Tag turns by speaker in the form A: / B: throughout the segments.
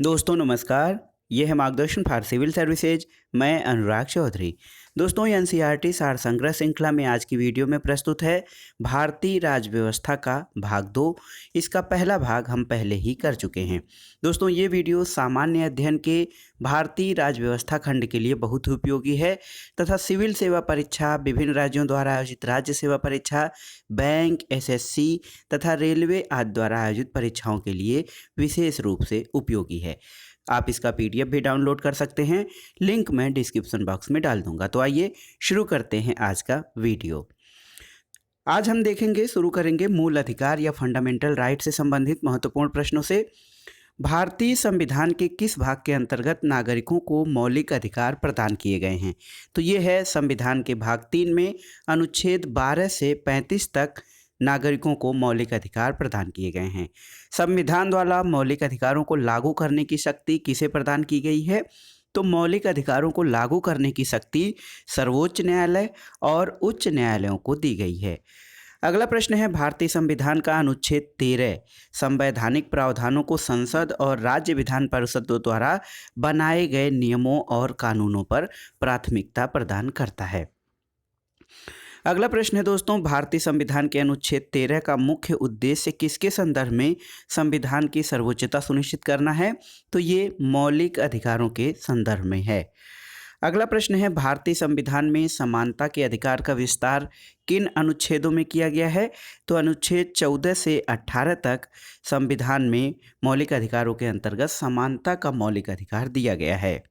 A: दोस्तों नमस्कार। ये है मार्गदर्शन फॉर सिविल सर्विसेज। मैं अनुराग चौधरी। दोस्तों ये एनसीईआरटी सार संग्रह श्रृंखला में आज की वीडियो में प्रस्तुत है भारतीय राज्य व्यवस्था का भाग 2। इसका पहला भाग हम पहले ही कर चुके हैं। दोस्तों ये वीडियो सामान्य अध्ययन के भारतीय राज्य व्यवस्था खंड के लिए बहुत उपयोगी है तथा सिविल सेवा परीक्षा, विभिन्न राज्यों द्वारा आयोजित राज्य सेवा परीक्षा, बैंक, एसएससी तथा रेलवे आदि द्वारा आयोजित परीक्षाओं के लिए विशेष रूप से उपयोगी है। आप इसका पीडीएफ भी डाउनलोड कर सकते हैं, लिंक मैं डिस्क्रिप्शन बॉक्स में डाल दूंगा। तो आइए शुरू करते हैं आज का वीडियो। आज हम शुरू करेंगे मूल अधिकार या फंडामेंटल राइट से संबंधित महत्वपूर्ण प्रश्नों से। भारतीय संविधान के किस भाग के अंतर्गत नागरिकों को मौलिक अधिकार प्रदान किए गए हैं? तो ये है संविधान के भाग 3 में अनुच्छेद 12 से 35 तक नागरिकों को मौलिक अधिकार प्रदान किए गए हैं। संविधान द्वारा मौलिक अधिकारों को लागू करने की शक्ति किसे प्रदान की गई है? तो मौलिक अधिकारों को लागू करने की शक्ति सर्वोच्च न्यायालय और उच्च न्यायालयों को दी गई है। अगला प्रश्न है, भारतीय संविधान का अनुच्छेद 13 संवैधानिक प्रावधानों को संसद और राज्य विधान परिषदों द्वारा बनाए गए नियमों और कानूनों पर प्राथमिकता प्रदान करता है। अगला प्रश्न है दोस्तों, भारतीय संविधान के अनुच्छेद 13 का मुख्य उद्देश्य किसके संदर्भ में संविधान की सर्वोच्चता सुनिश्चित करना है? तो ये मौलिक अधिकारों के संदर्भ में है। अगला प्रश्न है, भारतीय संविधान में समानता के अधिकार का विस्तार किन अनुच्छेदों में किया गया है? तो अनुच्छेद 14 से 18 तक संविधान में मौलिक अधिकारों के अंतर्गत समानता का मौलिक अधिकार दिया गया है।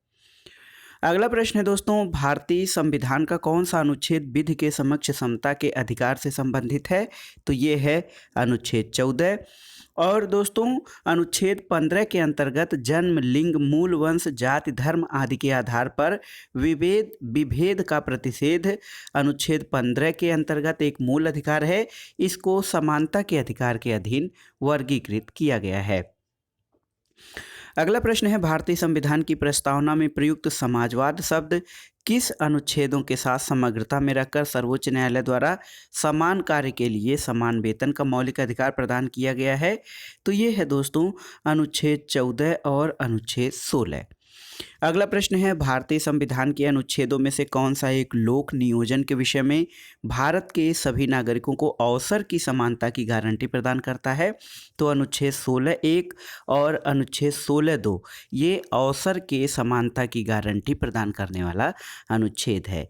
A: अगला प्रश्न है दोस्तों, भारतीय संविधान का कौन सा अनुच्छेद विधि के समक्ष समता के अधिकार से संबंधित है? तो ये है अनुच्छेद 14। और दोस्तों अनुच्छेद 15 के अंतर्गत जन्म, लिंग, मूल वंश, जाति, धर्म आदि के आधार पर विभेद का प्रतिषेध अनुच्छेद 15 के अंतर्गत एक मूल अधिकार है। इसको समानता के अधिकार के अधीन वर्गीकृत किया गया है। अगला प्रश्न है, भारतीय संविधान की प्रस्तावना में प्रयुक्त समाजवाद शब्द किस अनुच्छेदों के साथ समग्रता में रखकर सर्वोच्च न्यायालय द्वारा समान कार्य के लिए समान वेतन का मौलिक अधिकार प्रदान किया गया है? तो ये है दोस्तों अनुच्छेद 14 और अनुच्छेद 16। अगला प्रश्न है, भारतीय संविधान के अनुच्छेदों में से कौन सा एक लोक नियोजन के विषय में भारत के सभी नागरिकों को अवसर की समानता की गारंटी प्रदान करता है? तो अनुच्छेद 16(1) और अनुच्छेद 16(2) ये अवसर के समानता की गारंटी प्रदान करने वाला अनुच्छेद है।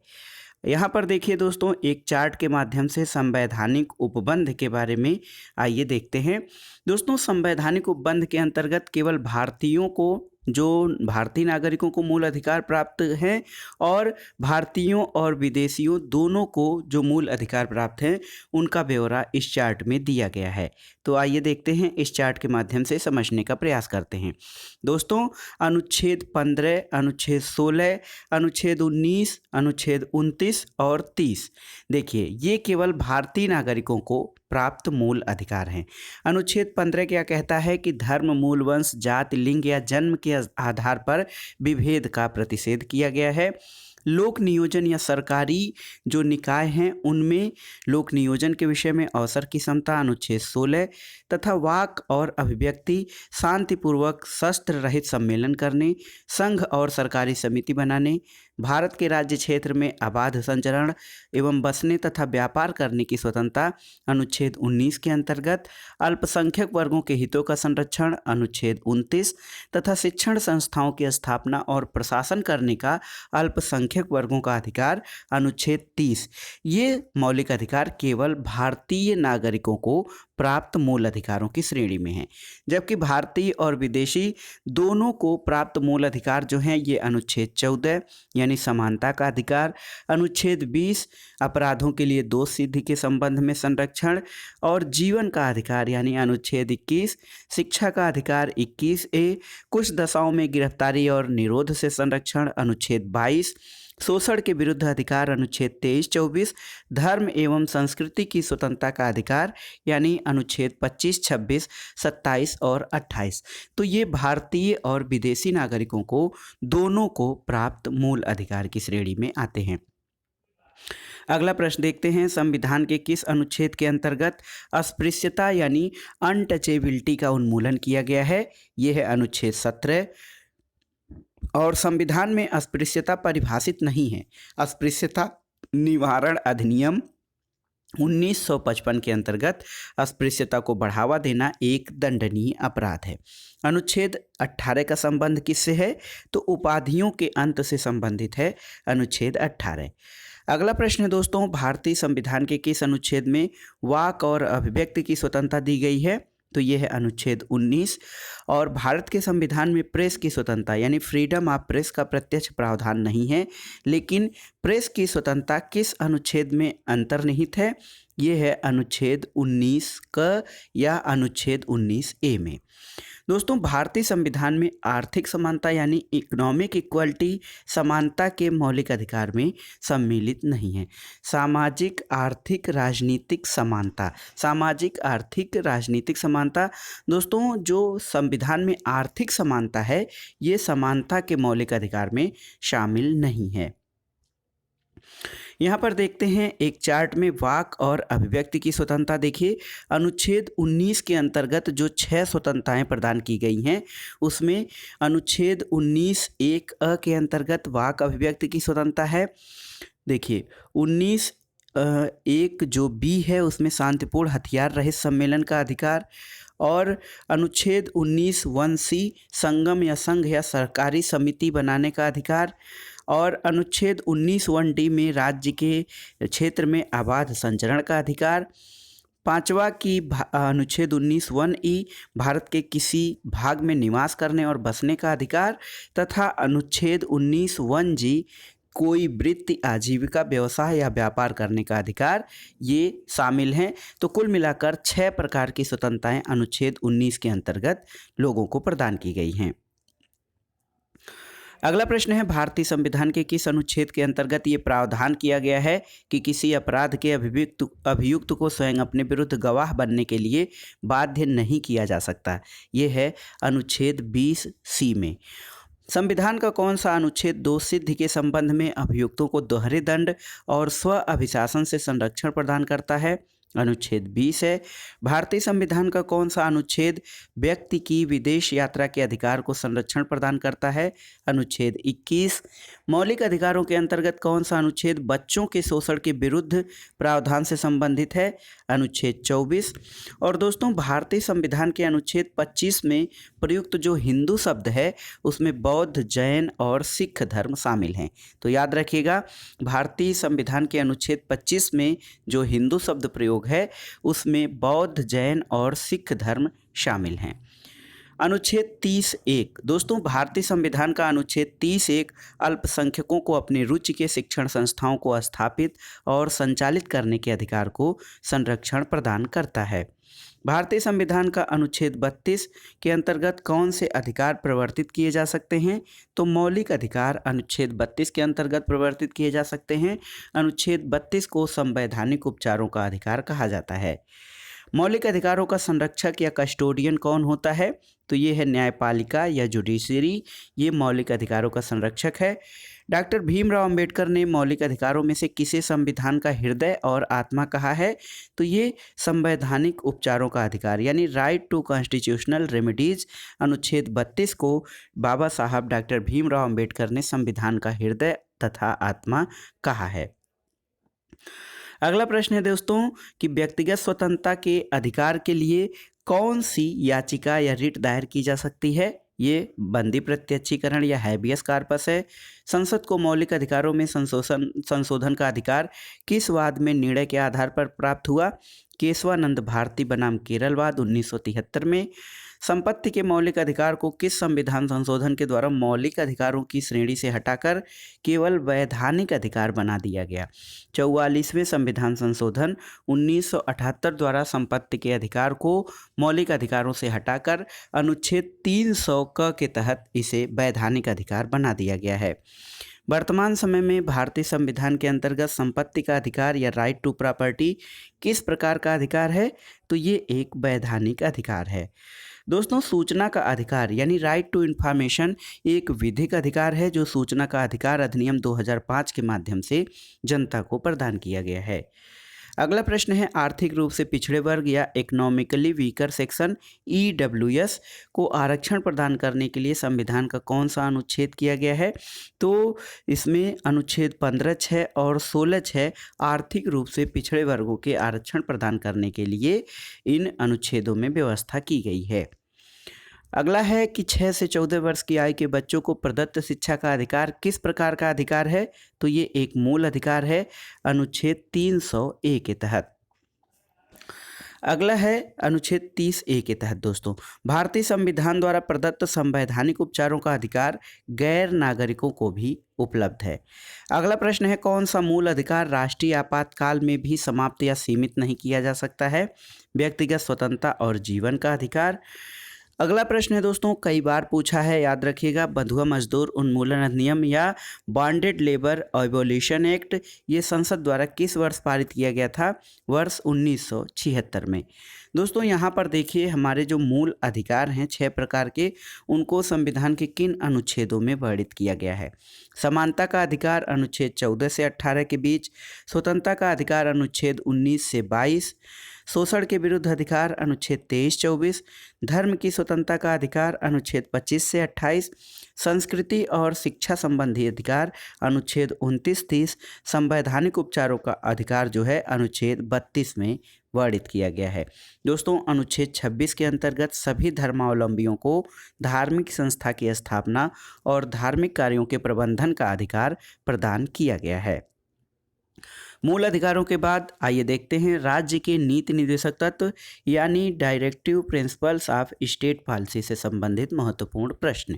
A: यहाँ पर देखिए दोस्तों, एक चार्ट के माध्यम से संवैधानिक उपबंध के बारे में आइए देखते हैं। दोस्तों संवैधानिक उपबंध के अंतर्गत केवल भारतीयों को, जो भारतीय नागरिकों को मूल अधिकार प्राप्त हैं और भारतीयों और विदेशियों दोनों को जो मूल अधिकार प्राप्त हैं, उनका ब्यौरा इस चार्ट में दिया गया है। तो आइए देखते हैं, इस चार्ट के माध्यम से समझने का प्रयास करते हैं। दोस्तों अनुच्छेद 15, अनुच्छेद 16, अनुच्छेद 19, अनुच्छेद 29 और 30 देखिए, ये केवल भारतीय नागरिकों को प्राप्त मूल अधिकार हैं। अनुच्छेद 15 क्या कहता है कि धर्म, मूल वंश, जाति, लिंग या जन्म के आधार पर विभेद का प्रतिषेध किया गया है। लोक नियोजन या सरकारी जो निकाय हैं उनमें लोक नियोजन के विषय में अवसर की समता अनुच्छेद 16 तथा वाक और अभिव्यक्ति, शांतिपूर्वक शस्त्र रहित सम्मेलन करने, संघ और सरकारी समिति बनाने, भारत के राज्य क्षेत्र में अबाध संचरण एवं बसने तथा व्यापार करने की स्वतंत्रता अनुच्छेद 19 के अंतर्गत, अल्पसंख्यक वर्गों के हितों का संरक्षण अनुच्छेद 29 तथा शिक्षण संस्थाओं की स्थापना और प्रशासन करने का अल्पसंख्यक वर्गों का अधिकार अनुच्छेद 30। ये मौलिक अधिकार केवल भारतीय नागरिकों को प्राप्त मूल अधिकारों की श्रेणी में हैं, जबकि भारतीय और विदेशी दोनों को प्राप्त मूल अधिकार जो हैं ये अनुच्छेद 14 यानी समानता का अधिकार, अनुच्छेद 20 अपराधों के लिए दोष सिद्धि के संबंध में संरक्षण और जीवन का अधिकार यानी अनुच्छेद 21, शिक्षा का अधिकार 21(a), कुछ दशाओं में गिरफ्तारी और निरोध से संरक्षण अनुच्छेद 22, शोषण के विरुद्ध अधिकार अनुच्छेद 23-24, धर्म एवं संस्कृति की स्वतंत्रता का अधिकार यानी अनुच्छेद 25, 26, 27 और 28। तो ये भारतीय और विदेशी नागरिकों को दोनों को प्राप्त मूल अधिकार की श्रेणी में आते हैं। अगला प्रश्न देखते हैं, संविधान के किस अनुच्छेद के अंतर्गत अस्पृश्यता यानी अनटचेबिलिटी का उन्मूलन किया गया है? यह है अनुच्छेद 17। और संविधान में अस्पृश्यता परिभाषित नहीं है। अस्पृश्यता निवारण अधिनियम 1955 के अंतर्गत अस्पृश्यता को बढ़ावा देना एक दंडनीय अपराध है। अनुच्छेद 18 का संबंध किससे है? तो उपाधियों के अंत से संबंधित है अनुच्छेद 18। अगला प्रश्न है दोस्तों, भारतीय संविधान के किस अनुच्छेद में वाक और अभिव्यक्ति की स्वतंत्रता दी गई है? तो यह है अनुच्छेद 19। और भारत के संविधान में प्रेस की स्वतंत्रता यानी फ्रीडम ऑफ प्रेस का प्रत्यक्ष प्रावधान नहीं है, लेकिन प्रेस की स्वतंत्रता किस अनुच्छेद में अंतर्निहित है? यह है अनुच्छेद 19 क या अनुच्छेद 19A में। दोस्तों, भारतीय संविधान में आर्थिक समानता यानी इकोनॉमिक इक्वलिटी समानता के मौलिक अधिकार में सम्मिलित नहीं है। सामाजिक आर्थिक राजनीतिक समानता, सामाजिक आर्थिक राजनीतिक समानता दोस्तों, जो संविधान में आर्थिक समानता है ये समानता के मौलिक अधिकार में शामिल नहीं है। यहाँ पर देखते हैं एक चार्ट में वाक और अभिव्यक्ति की स्वतंत्रता। देखिए, अनुच्छेद 19 के अंतर्गत जो 6 स्वतंत्रताएं प्रदान की गई हैं उसमें अनुच्छेद 19(1)(a) के अंतर्गत वाक अभिव्यक्ति की स्वतंत्रता है। देखिए 19(1) जो बी है उसमें शांतिपूर्ण हथियार रहित सम्मेलन का अधिकार, और अनुच्छेद 19(1)(c) संगम या संघ या सरकारी समिति बनाने का अधिकार, और अनुच्छेद 19(1)(d) में राज्य के क्षेत्र में अबाध संचरण का अधिकार। पांचवा की अनुच्छेद 19(1)(e) भारत के किसी भाग में निवास करने और बसने का अधिकार, तथा अनुच्छेद 19(1)(g) कोई वृत्ति आजीविका व्यवसाय या व्यापार करने का अधिकार ये शामिल हैं। तो कुल मिलाकर 6 प्रकार की स्वतंत्रताएं अनुच्छेद 19 के अंतर्गत लोगों को प्रदान की गई हैं। अगला प्रश्न है, भारतीय संविधान के किस अनुच्छेद के अंतर्गत ये प्रावधान किया गया है कि किसी अपराध के अभियुक्त को स्वयं अपने विरुद्ध गवाह बनने के लिए बाध्य नहीं किया जा सकता? ये है अनुच्छेद 20(c) में। संविधान का कौन सा अनुच्छेद दोष सिद्धि के संबंध में अभियुक्तों को दोहरे दंड और स्व अभिशासन से संरक्षण प्रदान करता है? अनुच्छेद 20 है। भारतीय संविधान का कौन सा अनुच्छेद व्यक्ति की विदेश यात्रा के अधिकार को संरक्षण प्रदान करता है? अनुच्छेद 21। मौलिक अधिकारों के अंतर्गत कौन सा अनुच्छेद बच्चों के शोषण के विरुद्ध प्रावधान से संबंधित है? अनुच्छेद 24। और दोस्तों, भारतीय संविधान के अनुच्छेद 25 में प्रयुक्त जो हिंदू शब्द है उसमें बौद्ध, जैन और सिख धर्म शामिल हैं। तो याद रखिएगा, भारतीय संविधान के अनुच्छेद 25 में जो हिंदू शब्द प्रयोग है उसमें बौद्ध, जैन और सिख धर्म शामिल हैं। अनुच्छेद 30(1) दोस्तों, भारतीय संविधान का अनुच्छेद 30(1) अल्पसंख्यकों को अपनी रुचि के शिक्षण संस्थाओं को स्थापित और संचालित करने के अधिकार को संरक्षण प्रदान करता है। भारतीय संविधान का अनुच्छेद 32 के अंतर्गत कौन से अधिकार प्रवर्तित किए जा सकते हैं? तो मौलिक अधिकार अनुच्छेद 32 के अंतर्गत प्रवर्तित किए जा सकते हैं। अनुच्छेद 32 को संवैधानिक उपचारों का अधिकार कहा जाता है। मौलिक अधिकारों का संरक्षक या कस्टोडियन कौन होता है? तो ये है न्यायपालिका या जुडिशरी, ये मौलिक अधिकारों का संरक्षक है। डॉक्टर भीमराव अंबेडकर ने मौलिक अधिकारों में से किसे संविधान का हृदय और आत्मा कहा है? तो ये संवैधानिक उपचारों का अधिकार यानी राइट टू कॉन्स्टिट्यूशनल रेमेडीज, अनुच्छेद 32 को बाबा साहब डॉक्टर भीमराव अंबेडकर ने संविधान का हृदय तथा आत्मा कहा है। अगला प्रश्न है दोस्तों कि व्यक्तिगत स्वतंत्रता के अधिकार के लिए कौन सी याचिका या रिट दायर की जा सकती है? ये बंदी प्रत्यक्षीकरण या हैबियस कॉर्पस है। संसद को मौलिक अधिकारों में संशोधन का अधिकार किस वाद में निर्णय के आधार पर प्राप्त हुआ? केशवानंद भारती बनाम केरलवाद 1973 में। संपत्ति के मौलिक अधिकार को किस संविधान संशोधन के द्वारा मौलिक अधिकारों की श्रेणी से हटाकर केवल वैधानिक अधिकार बना दिया गया? 44वें संविधान संशोधन 1978 द्वारा संपत्ति के अधिकार को मौलिक अधिकारों से हटाकर अनुच्छेद 300 क के तहत इसे वैधानिक अधिकार बना दिया गया है। वर्तमान समय में भारतीय संविधान के अंतर्गत संपत्ति का अधिकार या राइट टू प्रॉपर्टी किस प्रकार का अधिकार है? तो ये एक वैधानिक अधिकार है। दोस्तों, सूचना का अधिकार यानी राइट टू इंफॉर्मेशन एक विधिक अधिकार है जो सूचना का अधिकार अधिनियम 2005 के माध्यम से जनता को प्रदान किया गया है। अगला प्रश्न है, आर्थिक रूप से पिछड़े वर्ग या इकोनॉमिकली वीकर सेक्शन EWS को आरक्षण प्रदान करने के लिए संविधान का कौन सा अनुच्छेद किया गया है? तो इसमें अनुच्छेद 15(6) और 16(6) आर्थिक रूप से पिछड़े वर्गों के आरक्षण प्रदान करने के लिए इन अनुच्छेदों में व्यवस्था की गई है। अगला है कि 6 से 14 वर्ष की आयु के बच्चों को प्रदत्त शिक्षा का अधिकार किस प्रकार का अधिकार है? तो ये एक मूल अधिकार है अनुच्छेद 300A के तहत। अगला है अनुच्छेद 30A के तहत दोस्तों, भारतीय संविधान द्वारा प्रदत्त संवैधानिक उपचारों का अधिकार गैर नागरिकों को भी उपलब्ध है। अगला प्रश्न है, कौन सा मूल अधिकार राष्ट्रीय आपातकाल में भी समाप्त या सीमित नहीं किया जा सकता है? व्यक्तिगत स्वतंत्रता और जीवन का अधिकार। अगला प्रश्न है दोस्तों, कई बार पूछा है, याद रखिएगा, बंधुआ मजदूर उन्मूलन अधिनियम या बॉन्डेड लेबर एबॉलिशन एक्ट ये संसद द्वारा किस वर्ष पारित किया गया था? वर्ष 1976 में। दोस्तों, यहाँ पर देखिए हमारे जो मूल अधिकार हैं 6 प्रकार के, उनको संविधान के किन अनुच्छेदों में वर्णित किया गया है? समानता का अधिकार अनुच्छेद 14 से 18 के बीच, स्वतंत्रता का अधिकार अनुच्छेद 19 से 22, शोषण के विरुद्ध अधिकार अनुच्छेद 23-24, धर्म की स्वतंत्रता का अधिकार अनुच्छेद 25 से 28, संस्कृति और शिक्षा संबंधी अधिकार अनुच्छेद 29-30, संवैधानिक उपचारों का अधिकार जो है अनुच्छेद 32 में वर्णित किया गया है। दोस्तों, अनुच्छेद 26 के अंतर्गत सभी धर्मावलंबियों को धार्मिक संस्था की स्थापना और धार्मिक कार्यों के प्रबंधन का अधिकार प्रदान किया गया है। मूल अधिकारों के बाद आइए देखते हैं राज्य के नीति निर्देशक तत्व यानी directive principles of state policy से संबंधित महत्वपूर्ण प्रश्न।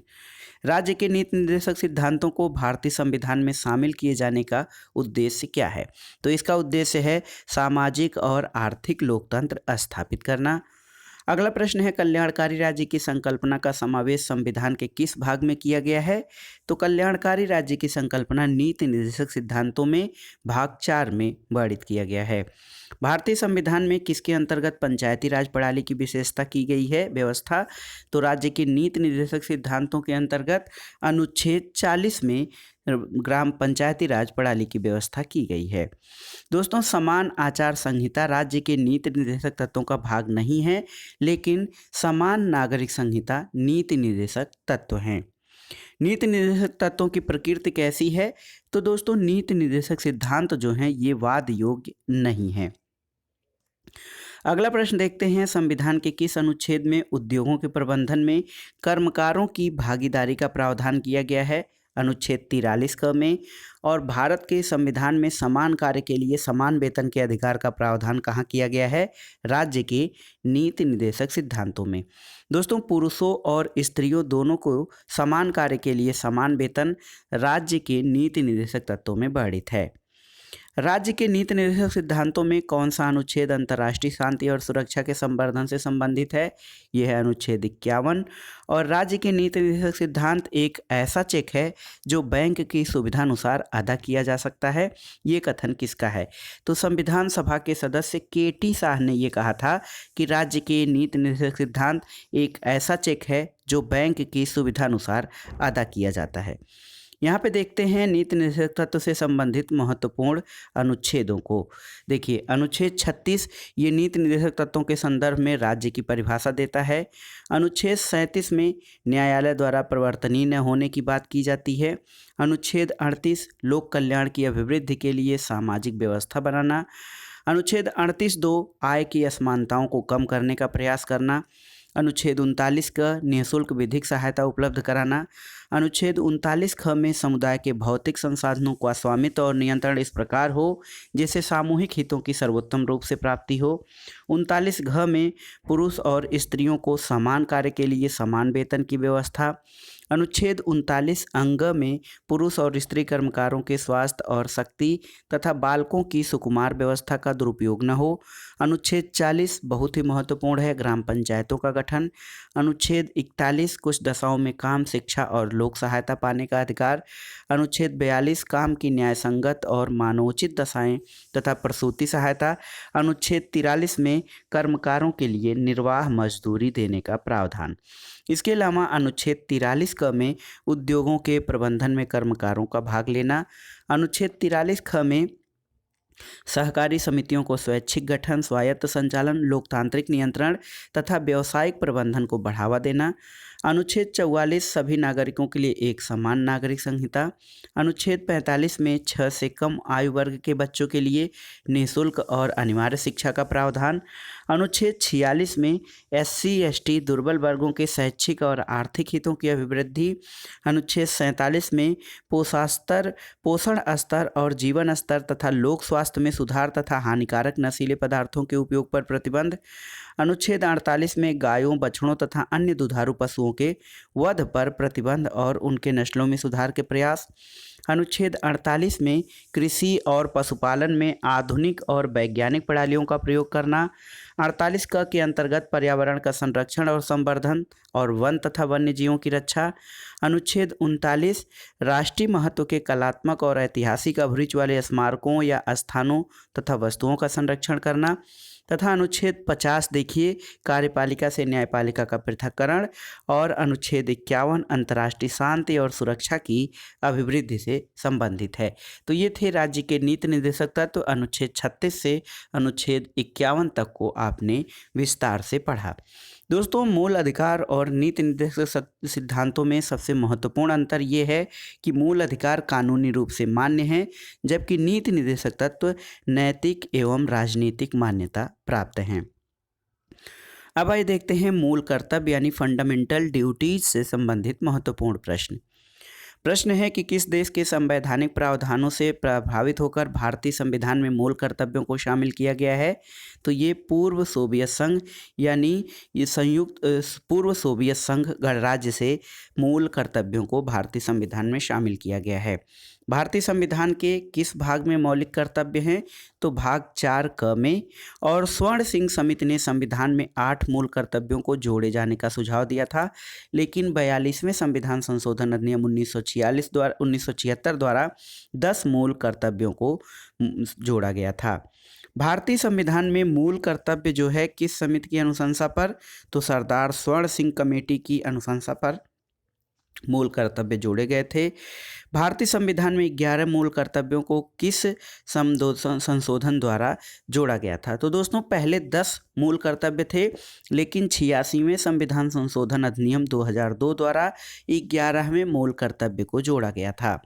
A: राज्य के नीति निर्देशक सिद्धांतों को भारतीय संविधान में शामिल किए जाने का उद्देश्य क्या है? तो इसका उद्देश्य है सामाजिक और आर्थिक लोकतंत्र स्थापित करना। अगला प्रश्न है, कल्याणकारी राज्य की संकल्पना का समावेश संविधान के किस भाग में किया गया है? तो कल्याणकारी राज्य की संकल्पना नीति निर्देशक सिद्धांतों में भाग 4 में वर्णित किया गया है। भारतीय संविधान में किसके अंतर्गत पंचायती राज प्रणाली की विशेषता की गई है व्यवस्था? तो राज्य के नीति निर्देशक सिद्धांतों के अंतर्गत अनुच्छेद 40 में ग्राम पंचायती राज प्रणाली की व्यवस्था की गई है। दोस्तों, समान आचार संहिता राज्य के नीति निर्देशक तत्वों का भाग नहीं है, लेकिन समान नागरिक संहिता नीति निर्देशक तत्व हैं। नीति निर्देशक तत्वों की प्रकृति कैसी है? तो दोस्तों, नीति निर्देशक सिद्धांत जो हैं ये वाद योग्य नहीं है। अगला प्रश्न देखते हैं, संविधान के किस अनुच्छेद में उद्योगों के प्रबंधन में कर्मकारों की भागीदारी का प्रावधान किया गया है? अनुच्छेद 43 क में। और भारत के संविधान में समान कार्य के लिए समान वेतन के अधिकार का प्रावधान कहाँ किया गया है? राज्य के नीति निर्देशक सिद्धांतों में। दोस्तों, पुरुषों और स्त्रियों दोनों को समान कार्य के लिए समान वेतन राज्य के नीति निर्देशक तत्वों में वर्णित है। राज्य के नीति निर्देशक सिद्धांतों में कौन सा अनुच्छेद अंतर्राष्ट्रीय शांति और सुरक्षा के संवर्धन से संबंधित है? यह है अनुच्छेद 51। और राज्य के नीति निर्देशक सिद्धांत एक ऐसा चेक है जो बैंक की सुविधानुसार अदा किया जा सकता है। ये कथन किसका है? तो संविधान सभा के सदस्य KT शाह ने ये कहा था कि राज्य के नीति निर्देशक सिद्धांत एक ऐसा चेक है जो बैंक की सुविधानुसार अदा किया जाता है। यहाँ पे देखते हैं नीति निर्देशक तत्व से संबंधित महत्वपूर्ण अनुच्छेदों को। देखिए, अनुच्छेद 36 ये नीति निर्देशक तत्वों के संदर्भ में राज्य की परिभाषा देता है। अनुच्छेद 37 में न्यायालय द्वारा परिवर्तनीय न होने की बात की जाती है। अनुच्छेद 38 लोक कल्याण की अभिवृद्धि के लिए सामाजिक व्यवस्था बनाना। अनुच्छेद 38(2) आय की असमानताओं को कम करने का प्रयास करना। अनुच्छेद 39 का निःशुल्क विधिक सहायता उपलब्ध कराना। अनुच्छेद 39 ख में समुदाय के भौतिक संसाधनों का स्वामित्व और नियंत्रण इस प्रकार हो जिससे सामूहिक हितों की सर्वोत्तम रूप से प्राप्ति हो। 39 घ में पुरुष और स्त्रियों को समान कार्य के लिए समान वेतन की व्यवस्था। अनुच्छेद 39 अंग में पुरुष और स्त्री कर्मकारों के स्वास्थ्य और शक्ति तथा बालकों की सुकुमार व्यवस्था का दुरुपयोग न हो। अनुच्छेद 40 बहुत ही महत्वपूर्ण है, ग्राम पंचायतों का गठन। अनुच्छेद 41 कुछ दशाओं में काम, शिक्षा और लोक सहायता पाने का अधिकार। अनुच्छेद 42 काम की न्याय संगत और मानवोचित दशाएं तथा प्रसूति सहायता। अनुच्छेद 43 में कर्मकारों के लिए निर्वाह मजदूरी देने का प्रावधान। इसके अलावा अनुच्छेद 43 क में उद्योगों के प्रबंधन में कर्मकारों का भाग लेना। अनुच्छेद 43 ख में सहकारी समितियों को स्वैच्छिक गठन, स्वायत्त संचालन, लोकतांत्रिक नियंत्रण तथा व्यावसायिक प्रबंधन को बढ़ावा देना। अनुच्छेद 44 सभी नागरिकों के लिए एक समान नागरिक संहिता। अनुच्छेद 45 में 6 से कम आयु वर्ग के बच्चों के लिए निःशुल्क और अनिवार्य शिक्षा का प्रावधान। अनुच्छेद 46 में SC ST दुर्बल वर्गों के शैक्षिक और आर्थिक हितों की अभिवृद्धि। अनुच्छेद 47 में पोषण स्तर और जीवन स्तर तथा लोक स्वास्थ्य में सुधार तथा हानिकारक नशीले पदार्थों के उपयोग पर प्रतिबंध। अनुच्छेद 48 में गायों, बछड़ों तथा अन्य दुधारू पशुओं के वध पर प्रतिबंध और उनके नस्लों में सुधार के प्रयास। अनुच्छेद 48 में कृषि और पशुपालन में आधुनिक और वैज्ञानिक प्रणालियों का प्रयोग करना। 48 क के अंतर्गत पर्यावरण का संरक्षण और संवर्धन और वन तथा वन्य जीवों की रक्षा। अनुच्छेद 39 राष्ट्रीय महत्व के कलात्मक और ऐतिहासिक अभिरुचि वाले स्मारकों या स्थानों तथा वस्तुओं का संरक्षण करना। तथा अनुच्छेद 50 देखिए कार्यपालिका से न्यायपालिका का पृथक्करण। और अनुच्छेद 51 अंतर्राष्ट्रीय शांति और सुरक्षा की अभिवृद्धि से संबंधित है। तो ये थे राज्य के नीति निर्देशक तत्व अनुच्छेद 36 से अनुच्छेद 51 तक को आपने विस्तार से पढ़ा। दोस्तों, मूल अधिकार और नीति निर्देशक सिद्धांतों में सबसे महत्वपूर्ण अंतर ये है कि मूल अधिकार कानूनी रूप से मान्य हैं, जबकि नीति निर्देशक तत्व नैतिक एवं राजनीतिक मान्यता प्राप्त हैं। अब आइए देखते हैं मूल कर्तव्य यानी फंडामेंटल ड्यूटीज से संबंधित महत्वपूर्ण प्रश्न है कि किस देश के संवैधानिक प्रावधानों से प्रभावित होकर भारतीय संविधान में मूल कर्तव्यों को शामिल किया गया है। तो ये पूर्व सोवियत संघ यानी ये पूर्व सोवियत संघ गणराज्य से मूल कर्तव्यों को भारतीय संविधान में शामिल किया गया है। भारतीय संविधान के किस भाग में मौलिक कर्तव्य हैं? तो भाग 4 क में। और स्वर्ण सिंह समिति ने संविधान में 8 मूल कर्तव्यों को जोड़े जाने का सुझाव दिया था, लेकिन 42वें संविधान संशोधन अधिनियम 1976 द्वारा 10 मूल कर्तव्यों को जोड़ा गया था। भारतीय संविधान में मूल कर्तव्य जो है किस समिति की अनुशंसा पर? तो सरदार स्वर्ण सिंह कमेटी की अनुशंसा पर मूल कर्तव्य जोड़े गए थे। भारतीय संविधान में 11 मूल कर्तव्यों को किस संशोधन द्वारा जोड़ा गया था? तो दोस्तों, पहले 10 मूल कर्तव्य थे, लेकिन 86वें संविधान संशोधन अधिनियम 2002 द्वारा 11वें मूल कर्तव्य को जोड़ा गया था।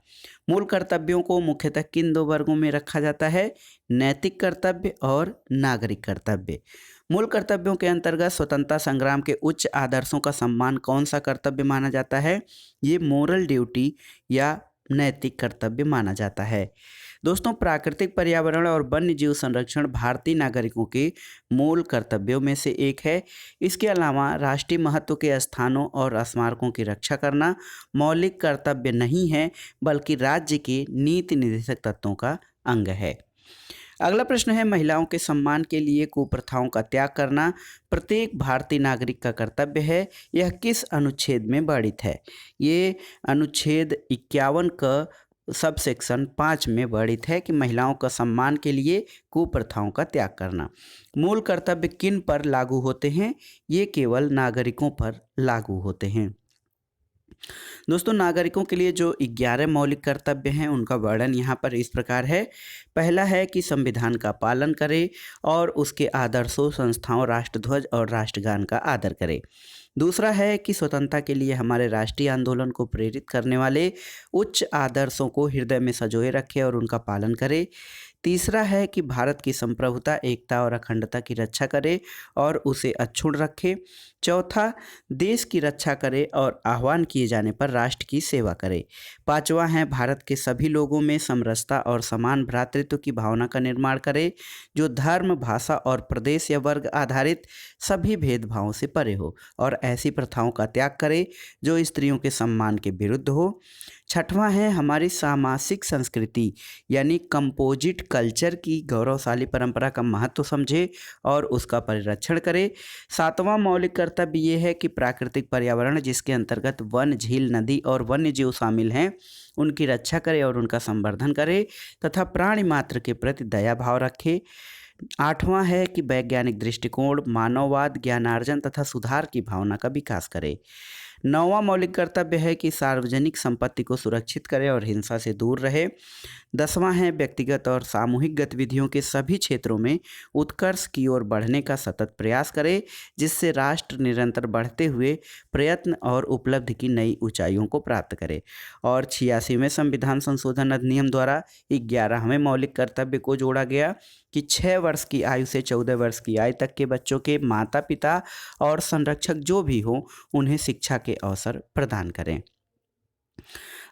A: मूल कर्तव्यों को मुख्यतः किन 2 वर्गों में रखा जाता है? नैतिक कर्तव्य और नागरिक कर्तव्य। मूल कर्तव्यों के अंतर्गत स्वतंत्रता संग्राम के उच्च आदर्शों का सम्मान कौन सा कर्तव्य माना जाता है? ये मोरल ड्यूटी या नैतिक कर्तव्य माना जाता है। दोस्तों, प्राकृतिक पर्यावरण और वन्य जीव संरक्षण भारतीय नागरिकों के मूल कर्तव्यों में से एक है। इसके अलावा राष्ट्रीय महत्व के स्थानों और स्मारकों की रक्षा करना मौलिक कर्तव्य नहीं है, बल्कि राज्य के नीति निर्देशक तत्वों का अंग है। अगला प्रश्न है, महिलाओं के सम्मान के लिए कुप्रथाओं का त्याग करना प्रत्येक भारतीय नागरिक का कर्तव्य है। यह किस अनुच्छेद में वर्णित है? ये अनुच्छेद 51 का सब सेक्शन 5 में वर्णित है कि महिलाओं का सम्मान के लिए कुप्रथाओं का त्याग करना। मूल कर्तव्य किन पर लागू होते हैं? ये केवल नागरिकों पर लागू होते हैं। दोस्तों, नागरिकों के लिए जो 11 मौलिक कर्तव्य हैं उनका वर्णन यहाँ पर इस प्रकार है। पहला है कि संविधान का पालन करें और उसके आदर्शों, संस्थाओं, राष्ट्रध्वज और राष्ट्रगान का आदर करें। दूसरा है कि स्वतंत्रता के लिए हमारे राष्ट्रीय आंदोलन को प्रेरित करने वाले उच्च आदर्शों को हृदय में संजोए रखें और उनका पालन करें। तीसरा है कि भारत की संप्रभुता, एकता और अखंडता की रक्षा करे और उसे अक्षुण्ण रखे। चौथा, देश की रक्षा करे और आह्वान किए जाने पर राष्ट्र की सेवा करे। पांचवा है, भारत के सभी लोगों में समरसता और समान भ्रातृत्व की भावना का निर्माण करे, जो धर्म, भाषा और प्रदेश या वर्ग आधारित सभी भेदभावों से परे हो और ऐसी प्रथाओं का त्याग करे जो स्त्रियों के सम्मान के विरुद्ध हो। छठवां है, हमारी सामासिक संस्कृति यानी कंपोजिट कल्चर की गौरवशाली परंपरा का महत्व समझे और उसका परिरक्षण करे। सातवां मौलिक कर्तव्य ये है कि प्राकृतिक पर्यावरण जिसके अंतर्गत वन, झील, नदी और वन्य जीव शामिल हैं उनकी रक्षा करे और उनका संवर्धन करे तथा प्राणी मात्र के प्रति दया भाव रखे। आठवां है कि वैज्ञानिक दृष्टिकोण, मानववाद, ज्ञानार्जन तथा सुधार की भावना का विकास करे। नौवां मौलिक कर्तव्य है कि सार्वजनिक संपत्ति को सुरक्षित करे और हिंसा से दूर रहे। 10वां है, व्यक्तिगत और सामूहिक गतिविधियों के सभी क्षेत्रों में उत्कर्ष की ओर बढ़ने का सतत प्रयास करे, जिससे राष्ट्र निरंतर बढ़ते हुए प्रयत्न और उपलब्धि की नई ऊंचाइयों को प्राप्त करे। और 86वें संविधान संशोधन अधिनियम द्वारा 11वें मौलिक कर्तव्य को जोड़ा गया कि 6 वर्ष की आयु से 14 वर्ष की आयु तक के बच्चों के माता पिता और संरक्षक जो भी हों उन्हें शिक्षा के अवसर प्रदान करें।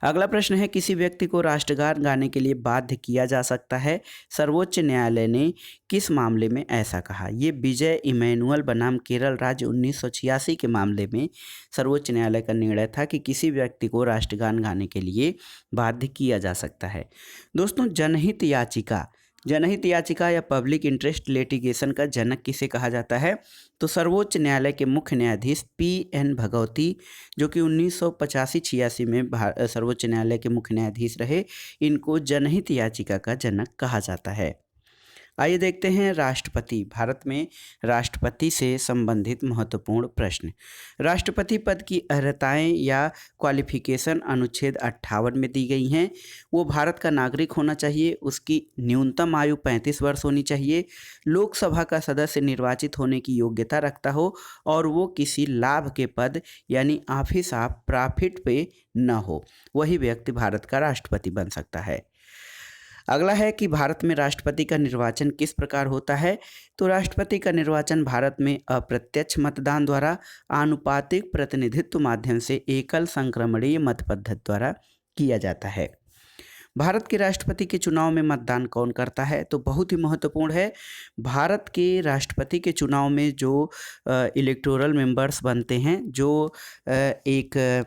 A: अगला प्रश्न है, किसी व्यक्ति को राष्ट्रगान गाने के लिए बाध्य किया जा सकता है, सर्वोच्च न्यायालय ने किस मामले में ऐसा कहा? ये विजय इमैनुअल बनाम केरल राज्य 1986 के मामले में सर्वोच्च न्यायालय का निर्णय था कि किसी व्यक्ति को राष्ट्रगान गाने के लिए बाध्य किया जा सकता है। दोस्तों, जनहित याचिका या पब्लिक इंटरेस्ट लिटिगेशन का जनक किसे कहा जाता है? तो सर्वोच्च न्यायालय के मुख्य न्यायाधीश P.N. भगवती, जो कि 1985-86 में सर्वोच्च न्यायालय के मुख्य न्यायाधीश रहे, इनको जनहित याचिका का जनक कहा जाता है। आइए देखते हैं राष्ट्रपति। भारत में राष्ट्रपति से संबंधित महत्वपूर्ण प्रश्न। राष्ट्रपति पद की अर्हताएं या क्वालिफिकेशन अनुच्छेद 58 में दी गई हैं। वो भारत का नागरिक होना चाहिए, उसकी न्यूनतम आयु 35 वर्ष होनी चाहिए, लोकसभा का सदस्य निर्वाचित होने की योग्यता रखता हो और वो किसी लाभ के पद यानी ऑफिस ऑफ प्रॉफिट पे न हो, वही व्यक्ति भारत का राष्ट्रपति बन सकता है। अगला है कि भारत में राष्ट्रपति का निर्वाचन किस प्रकार होता है? तो राष्ट्रपति का निर्वाचन भारत में अप्रत्यक्ष मतदान द्वारा आनुपातिक प्रतिनिधित्व माध्यम से एकल संक्रमणीय मत पद्धति द्वारा किया जाता है। भारत के राष्ट्रपति के चुनाव में मतदान कौन करता है? तो बहुत ही महत्वपूर्ण है। भारत के राष्ट्रपति के चुनाव में जो इलेक्टोरल मेंबर्स बनते हैं, जो एक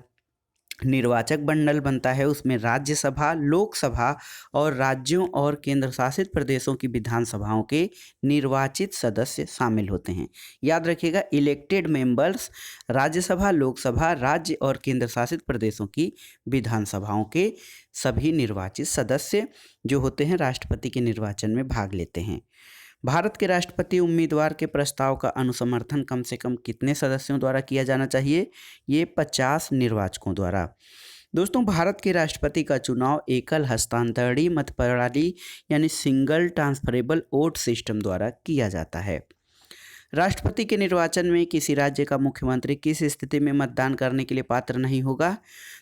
A: निर्वाचक मंडल बनता है, उसमें राज्यसभा, लोकसभा और राज्यों और केंद्र शासित प्रदेशों की विधानसभाओं के निर्वाचित सदस्य शामिल होते हैं। याद रखिएगा, इलेक्टेड मेंबर्स राज्यसभा, लोकसभा, राज्य और केंद्र शासित प्रदेशों की विधानसभाओं के सभी निर्वाचित सदस्य जो होते हैं राष्ट्रपति के निर्वाचन में भाग लेते हैं। भारत के राष्ट्रपति उम्मीदवार के प्रस्ताव का अनुसमर्थन कम से कम कितने सदस्यों द्वारा किया जाना चाहिए? ये 50 निर्वाचकों द्वारा। दोस्तों, भारत के राष्ट्रपति का चुनाव एकल हस्तांतरणीय मत प्रणाली यानी सिंगल ट्रांसफरेबल वोट सिस्टम द्वारा किया जाता है। राष्ट्रपति के निर्वाचन में किसी राज्य का मुख्यमंत्री किस स्थिति में मतदान करने के लिए पात्र नहीं होगा?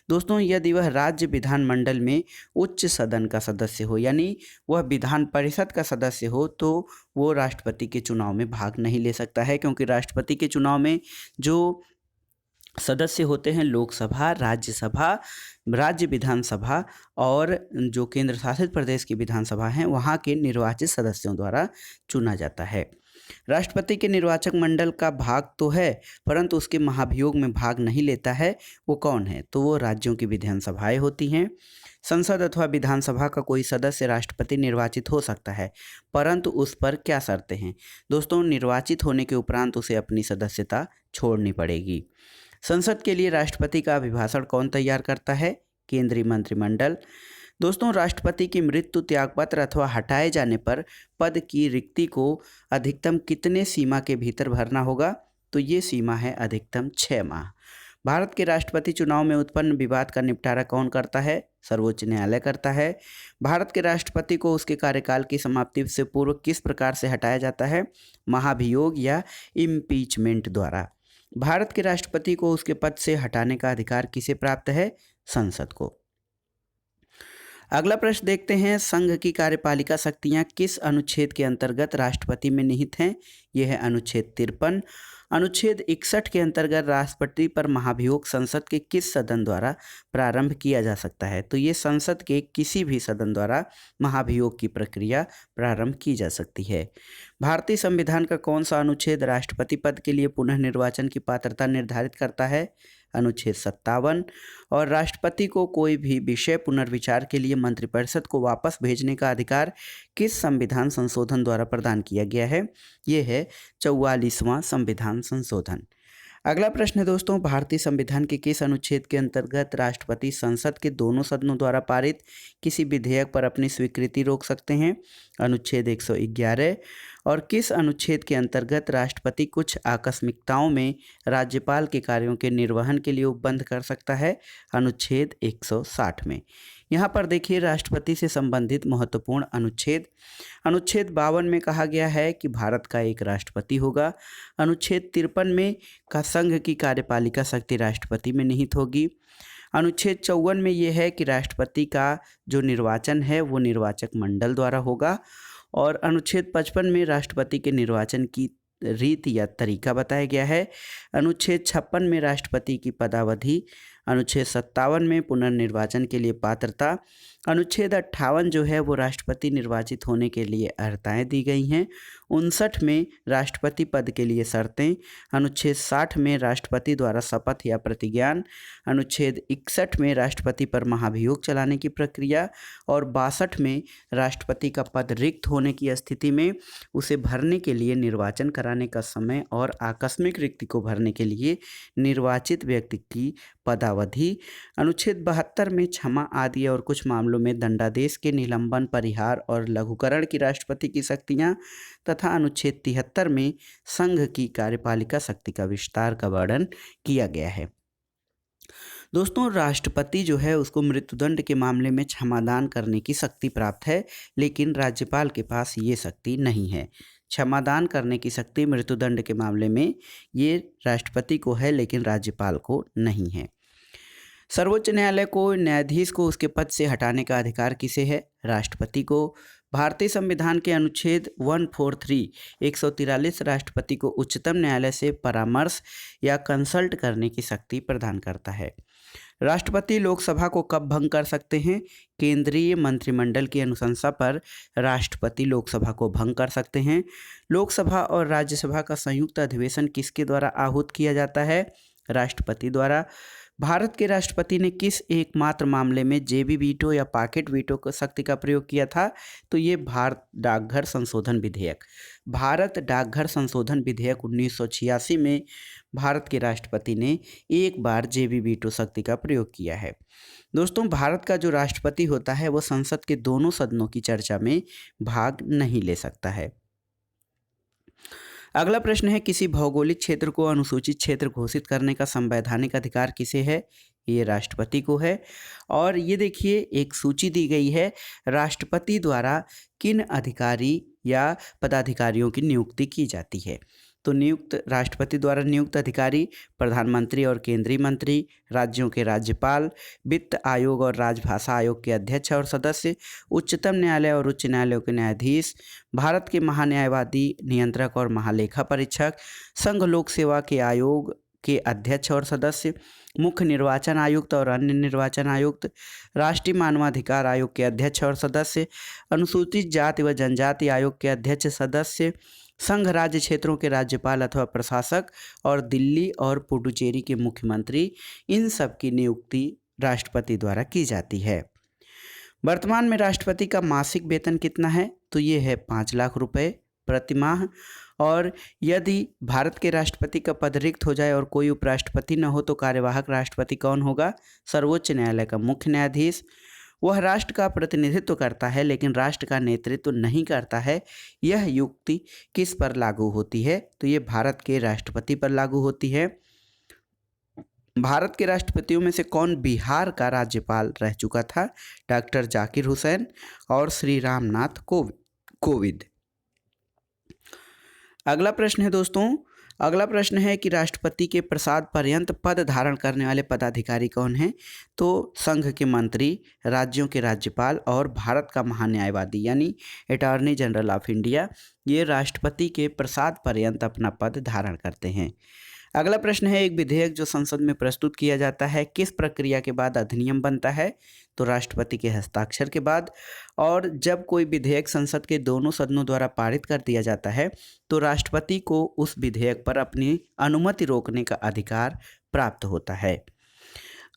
A: दोस्तों, यदि वह राज्य विधानमंडल में उच्च सदन का सदस्य हो, यानी वह विधान परिषद का सदस्य हो, तो वो राष्ट्रपति के चुनाव में भाग नहीं ले सकता है, क्योंकि राष्ट्रपति के चुनाव में जो सदस्य होते हैं लोकसभा, राज्यसभा, राज्य विधानसभा और जो केंद्र शासित प्रदेश की विधानसभा हैं, वहाँ के निर्वाचित सदस्यों द्वारा चुना जाता है। राष्ट्रपति के निर्वाचक मंडल का भाग तो है, परंतु उसके महाभियोग में भाग नहीं लेता है। वो कौन है? तो वो राज्यों की विधानसभाएं होती हैं। संसद अथवा विधानसभा का कोई सदस्य राष्ट्रपति निर्वाचित हो सकता है, परंतु उस पर क्या शर्तें हैं? दोस्तों, निर्वाचित होने के उपरांत उसे अपनी सदस्यता छोड़नी पड़ेगी। संसद के लिए राष्ट्रपति का अभिभाषण कौन तैयार करता है? केंद्रीय मंत्रिमंडल। दोस्तों, राष्ट्रपति की मृत्यु, त्यागपत्र अथवा हटाए जाने पर पद की रिक्ति को अधिकतम कितने सीमा के भीतर भरना होगा? तो ये सीमा है अधिकतम 6 माह। भारत के राष्ट्रपति चुनाव में उत्पन्न विवाद का निपटारा कौन करता है? सर्वोच्च न्यायालय करता है। भारत के राष्ट्रपति को उसके कार्यकाल की समाप्ति से पूर्व किस प्रकार से हटाया जाता है? महाभियोग या इम्पीचमेंट द्वारा। भारत के राष्ट्रपति को उसके पद से हटाने का अधिकार किसे प्राप्त है? संसद को। अगला प्रश्न देखते हैं, संघ की कार्यपालिका शक्तियां किस अनुच्छेद के अंतर्गत राष्ट्रपति में निहित हैं? यह है अनुच्छेद 53। अनुच्छेद 61 के अंतर्गत राष्ट्रपति पर महाभियोग संसद के किस सदन द्वारा प्रारंभ किया जा सकता है? तो ये संसद के किसी भी सदन द्वारा महाभियोग की प्रक्रिया प्रारंभ की जा सकती है। भारतीय संविधान का कौन सा अनुच्छेद राष्ट्रपति पद के लिए पुनः निर्वाचन की पात्रता निर्धारित करता है? अनुच्छेद 57। और राष्ट्रपति को कोई भी विषय पुनर्विचार के लिए मंत्रिपरिषद को वापस भेजने का अधिकार किस संविधान संशोधन द्वारा प्रदान किया गया है? ये है 44वां संविधान संशोधन। अगला प्रश्न है दोस्तों, भारतीय संविधान के किस अनुच्छेद के अंतर्गत राष्ट्रपति संसद के दोनों सदनों द्वारा पारित किसी विधेयक पर अपनी स्वीकृति रोक सकते हैं? अनुच्छेद 111। और किस अनुच्छेद के अंतर्गत राष्ट्रपति कुछ आकस्मिकताओं में राज्यपाल के कार्यों के निर्वहन के लिए उपबंध कर सकता है? अनुच्छेद 160 में। यहाँ पर देखिए राष्ट्रपति से संबंधित महत्वपूर्ण अनुच्छेद 52 में कहा गया है कि भारत का एक राष्ट्रपति होगा। अनुच्छेद 53 में का संघ की कार्यपालिका शक्ति राष्ट्रपति में निहित होगी। अनुच्छेद 54 में यह है कि राष्ट्रपति का जो निर्वाचन है वो निर्वाचक मंडल द्वारा होगा। और अनुच्छेद 55 में राष्ट्रपति के निर्वाचन की रीति या तरीका बताया गया है। अनुच्छेद 56 में राष्ट्रपति की पदावधि, अनुच्छेद 57 में पुनर्निर्वाचन के लिए पात्रता, अनुच्छेद 58 जो है वो राष्ट्रपति निर्वाचित होने के लिए अर्हताएँ दी गई हैं। 59 में राष्ट्रपति पद के लिए शर्तें, अनुच्छेद 60 में राष्ट्रपति द्वारा शपथ या प्रतिज्ञान, अनुच्छेद 61 में राष्ट्रपति पर महाभियोग चलाने की प्रक्रिया और 62 में राष्ट्रपति का पद रिक्त होने की स्थिति में उसे भरने के लिए निर्वाचन कराने का समय और आकस्मिक रिक्ति को भरने के लिए निर्वाचित व्यक्ति की पदावधि, अनुच्छेद 72 में क्षमा आदि और कुछ मामलों में दंडादेश के निलंबन, परिहार और लघुकरण की राष्ट्रपति की शक्तियां तथा अनुच्छेद 73 में संघ की कार्यपालिका शक्ति का विस्तार का वर्णन किया गया है। दोस्तों, राष्ट्रपति जो है उसको मृत्युदंड के मामले में क्षमादान करने की शक्ति प्राप्त है, लेकिन राज्यपाल के पास ये शक्ति नहीं है। क्षमादान करने की शक्ति मृत्युदंड के मामले में ये राष्ट्रपति को है, लेकिन राज्यपाल को नहीं है। सर्वोच्च न्यायालय को न्यायाधीश को उसके पद से हटाने का अधिकार किसे है? राष्ट्रपति को। भारतीय संविधान के अनुच्छेद 143 143 राष्ट्रपति को उच्चतम न्यायालय से परामर्श या कंसल्ट करने की शक्ति प्रदान करता है। राष्ट्रपति लोकसभा को कब भंग कर सकते हैं? केंद्रीय मंत्रिमंडल की अनुशंसा पर राष्ट्रपति लोकसभा को भंग कर सकते हैं। लोकसभा और राज्यसभा का संयुक्त अधिवेशन किसके द्वारा आहूत किया जाता है? राष्ट्रपति द्वारा। भारत के राष्ट्रपति ने किस एकमात्र मामले में जेबी वीटो या पॉकेट वीटो की शक्ति का प्रयोग किया था? तो ये भारत डाकघर संशोधन विधेयक। भारत डाकघर संशोधन विधेयक 1986 में भारत के राष्ट्रपति ने एक बार जेबी वीटो शक्ति का प्रयोग किया है। दोस्तों, भारत का जो राष्ट्रपति होता है वो संसद के दोनों सदनों की चर्चा में भाग नहीं ले सकता है। अगला प्रश्न है, किसी भौगोलिक क्षेत्र को अनुसूचित क्षेत्र घोषित करने का संवैधानिक अधिकार किसे है? ये राष्ट्रपति को है। और ये देखिए एक सूची दी गई है, राष्ट्रपति द्वारा किन अधिकारी या पदाधिकारियों की नियुक्ति की जाती है। तो राष्ट्रपति द्वारा नियुक्त अधिकारी प्रधानमंत्री और केंद्रीय मंत्री, राज्यों के राज्यपाल, वित्त आयोग और राजभाषा आयोग के अध्यक्ष और सदस्य, उच्चतम न्यायालय और उच्च न्यायालयों के न्यायाधीश, भारत के महान्यायवादी, नियंत्रक और महालेखा परीक्षक, संघ लोक सेवा के आयोग के अध्यक्ष और सदस्य, मुख्य निर्वाचन आयुक्त और अन्य निर्वाचन आयुक्त, राष्ट्रीय मानवाधिकार आयोग के अध्यक्ष और सदस्य, अनुसूचित जाति व जनजाति आयोग के अध्यक्ष सदस्य, संघ राज्य क्षेत्रों के राज्यपाल अथवा प्रशासक और दिल्ली और पुडुचेरी के मुख्यमंत्री, इन सब की नियुक्ति राष्ट्रपति द्वारा की जाती है। वर्तमान में राष्ट्रपति का मासिक वेतन कितना है? तो ये है 5 लाख रुपए प्रति माह। और यदि भारत के राष्ट्रपति का पद रिक्त हो जाए और कोई उपराष्ट्रपति न हो तो कार्यवाहक राष्ट्रपति कौन होगा? सर्वोच्च न्यायालय का मुख्य न्यायाधीश। वह राष्ट्र का प्रतिनिधित्व करता है लेकिन राष्ट्र का नेतृत्व नहीं करता है। यह युक्ति किस पर लागू होती है? तो ये भारत के राष्ट्रपति पर लागू होती है। भारत के राष्ट्रपतियों में से कौन बिहार का राज्यपाल रह चुका था? डॉक्टर जाकिर हुसैन और श्री रामनाथ कोविंद। अगला प्रश्न है दोस्तों, अगला प्रश्न है कि राष्ट्रपति के प्रसाद पर्यंत पद धारण करने वाले पदाधिकारी कौन हैं? तो संघ के मंत्री, राज्यों के राज्यपाल और भारत का महान्यायवादी यानी अटॉर्नी जनरल ऑफ इंडिया, ये राष्ट्रपति के प्रसाद पर्यंत अपना पद धारण करते हैं। अगला प्रश्न है, एक विधेयक जो संसद में प्रस्तुत किया जाता है किस प्रक्रिया के बाद अधिनियम बनता है? तो राष्ट्रपति के हस्ताक्षर के बाद। और जब कोई विधेयक संसद के दोनों सदनों द्वारा पारित कर दिया जाता है तो राष्ट्रपति को उस विधेयक पर अपनी अनुमति रोकने का अधिकार प्राप्त होता है।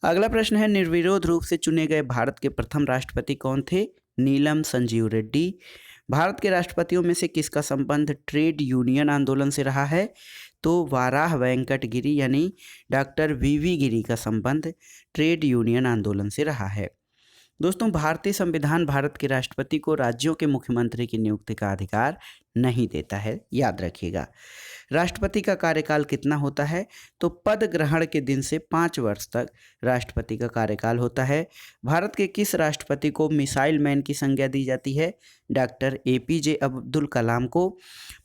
A: अगला प्रश्न है, निर्विरोध रूप से चुने गए भारत के प्रथम राष्ट्रपति कौन थे? नीलम संजीव रेड्डी। भारत के राष्ट्रपतियों में से किसका संबंध ट्रेड यूनियन आंदोलन से रहा है? तो वाराह वेंकट गिरी यानी डॉक्टर वीवी गिरी का संबंध ट्रेड यूनियन आंदोलन से रहा है। दोस्तों, भारतीय संविधान भारत के राष्ट्रपति को राज्यों के मुख्यमंत्री की नियुक्ति का अधिकार नहीं देता है, याद रखिएगा। राष्ट्रपति का कार्यकाल कितना होता है? तो पद ग्रहण के दिन से 5 वर्ष तक राष्ट्रपति का कार्यकाल होता है। भारत के किस राष्ट्रपति को मिसाइल मैन की संज्ञा दी जाती है? डॉक्टर APJ अब्दुल कलाम को।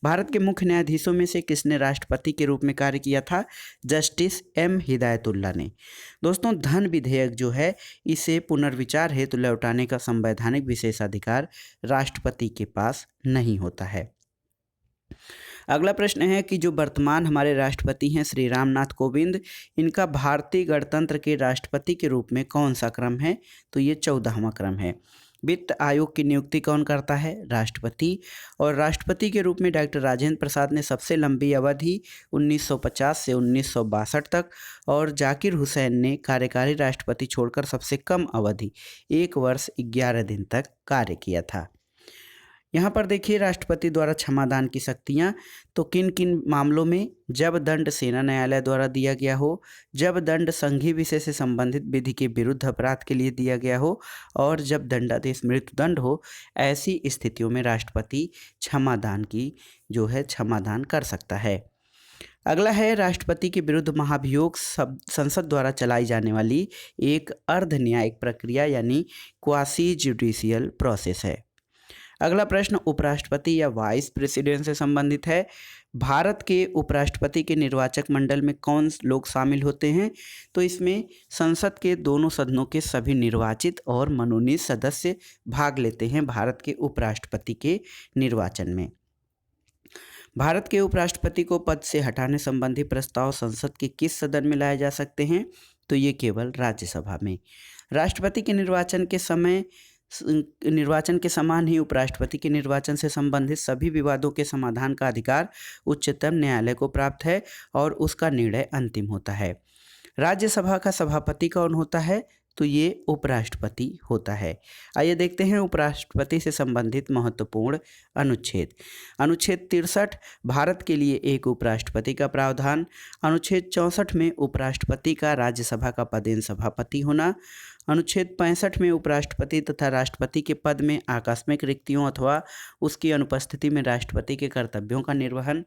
A: भारत के मुख्य न्यायाधीशों में से किसने राष्ट्रपति के रूप में कार्य किया था? जस्टिस M हिदायतुल्ला ने। दोस्तों, धन विधेयक जो है इसे पुनर्विचार हेतु लौटाने का संवैधानिक विशेषाधिकार राष्ट्रपति के पास नहीं होता है। अगला प्रश्न है कि जो वर्तमान हमारे राष्ट्रपति हैं श्री रामनाथ कोविंद, इनका भारतीय गणतंत्र के राष्ट्रपति के रूप में कौन सा क्रम है? तो ये 14वां क्रम है। वित्त आयोग की नियुक्ति कौन करता है? राष्ट्रपति। और राष्ट्रपति के रूप में डॉक्टर राजेंद्र प्रसाद ने सबसे लंबी अवधि 1950 से 1962 तक और जाकिर हुसैन ने कार्यकारी राष्ट्रपति छोड़कर सबसे कम अवधि 1 वर्ष 11 दिन तक कार्य किया था। यहाँ पर देखिए राष्ट्रपति द्वारा क्षमादान की शक्तियाँ, तो किन किन मामलों में? जब दंड सेना न्यायालय द्वारा दिया गया हो, जब दंड संघीय विषय से संबंधित विधि के विरुद्ध अपराध के लिए दिया गया हो और जब दंडादेश मृत्युदंड हो, ऐसी स्थितियों में राष्ट्रपति क्षमादान की जो है क्षमादान कर सकता है। अगला है, राष्ट्रपति के विरुद्ध महाभियोग संसद द्वारा चलाई जाने वाली एक अर्ध न्यायिक प्रक्रिया यानी क्वासी जुडिशियल प्रोसेस है। अगला प्रश्न उपराष्ट्रपति या वाइस प्रेसिडेंट से संबंधित है। भारत के उपराष्ट्रपति के निर्वाचक मंडल में कौन लोग शामिल होते हैं? तो इसमें संसद के दोनों सदनों के सभी निर्वाचित और मनोनीत सदस्य भाग लेते हैं भारत के उपराष्ट्रपति के निर्वाचन में। भारत के उपराष्ट्रपति को पद से हटाने संबंधी प्रस्ताव संसद के किस सदन में लाए जा सकते हैं? तो ये केवल राज्यसभा में। राष्ट्रपति के निर्वाचन के समान ही उपराष्ट्रपति के निर्वाचन से संबंधित सभी विवादों के समाधान का अधिकार उच्चतम न्यायालय को प्राप्त है और उसका निर्णय अंतिम होता है। राज्यसभा का सभापति कौन होता है? तो ये उपराष्ट्रपति होता है। आइए देखते हैं उपराष्ट्रपति से संबंधित महत्वपूर्ण अनुच्छेद। अनुच्छेद 63 भारत के लिए एक उपराष्ट्रपति का प्रावधान। अनुच्छेद 64 में उपराष्ट्रपति का राज्यसभा का पदेन सभापति होना। अनुच्छेद 65 में उपराष्ट्रपति तथा राष्ट्रपति के पद में आकस्मिक रिक्तियों अथवा उसकी अनुपस्थिति में राष्ट्रपति के कर्तव्यों का निर्वहन।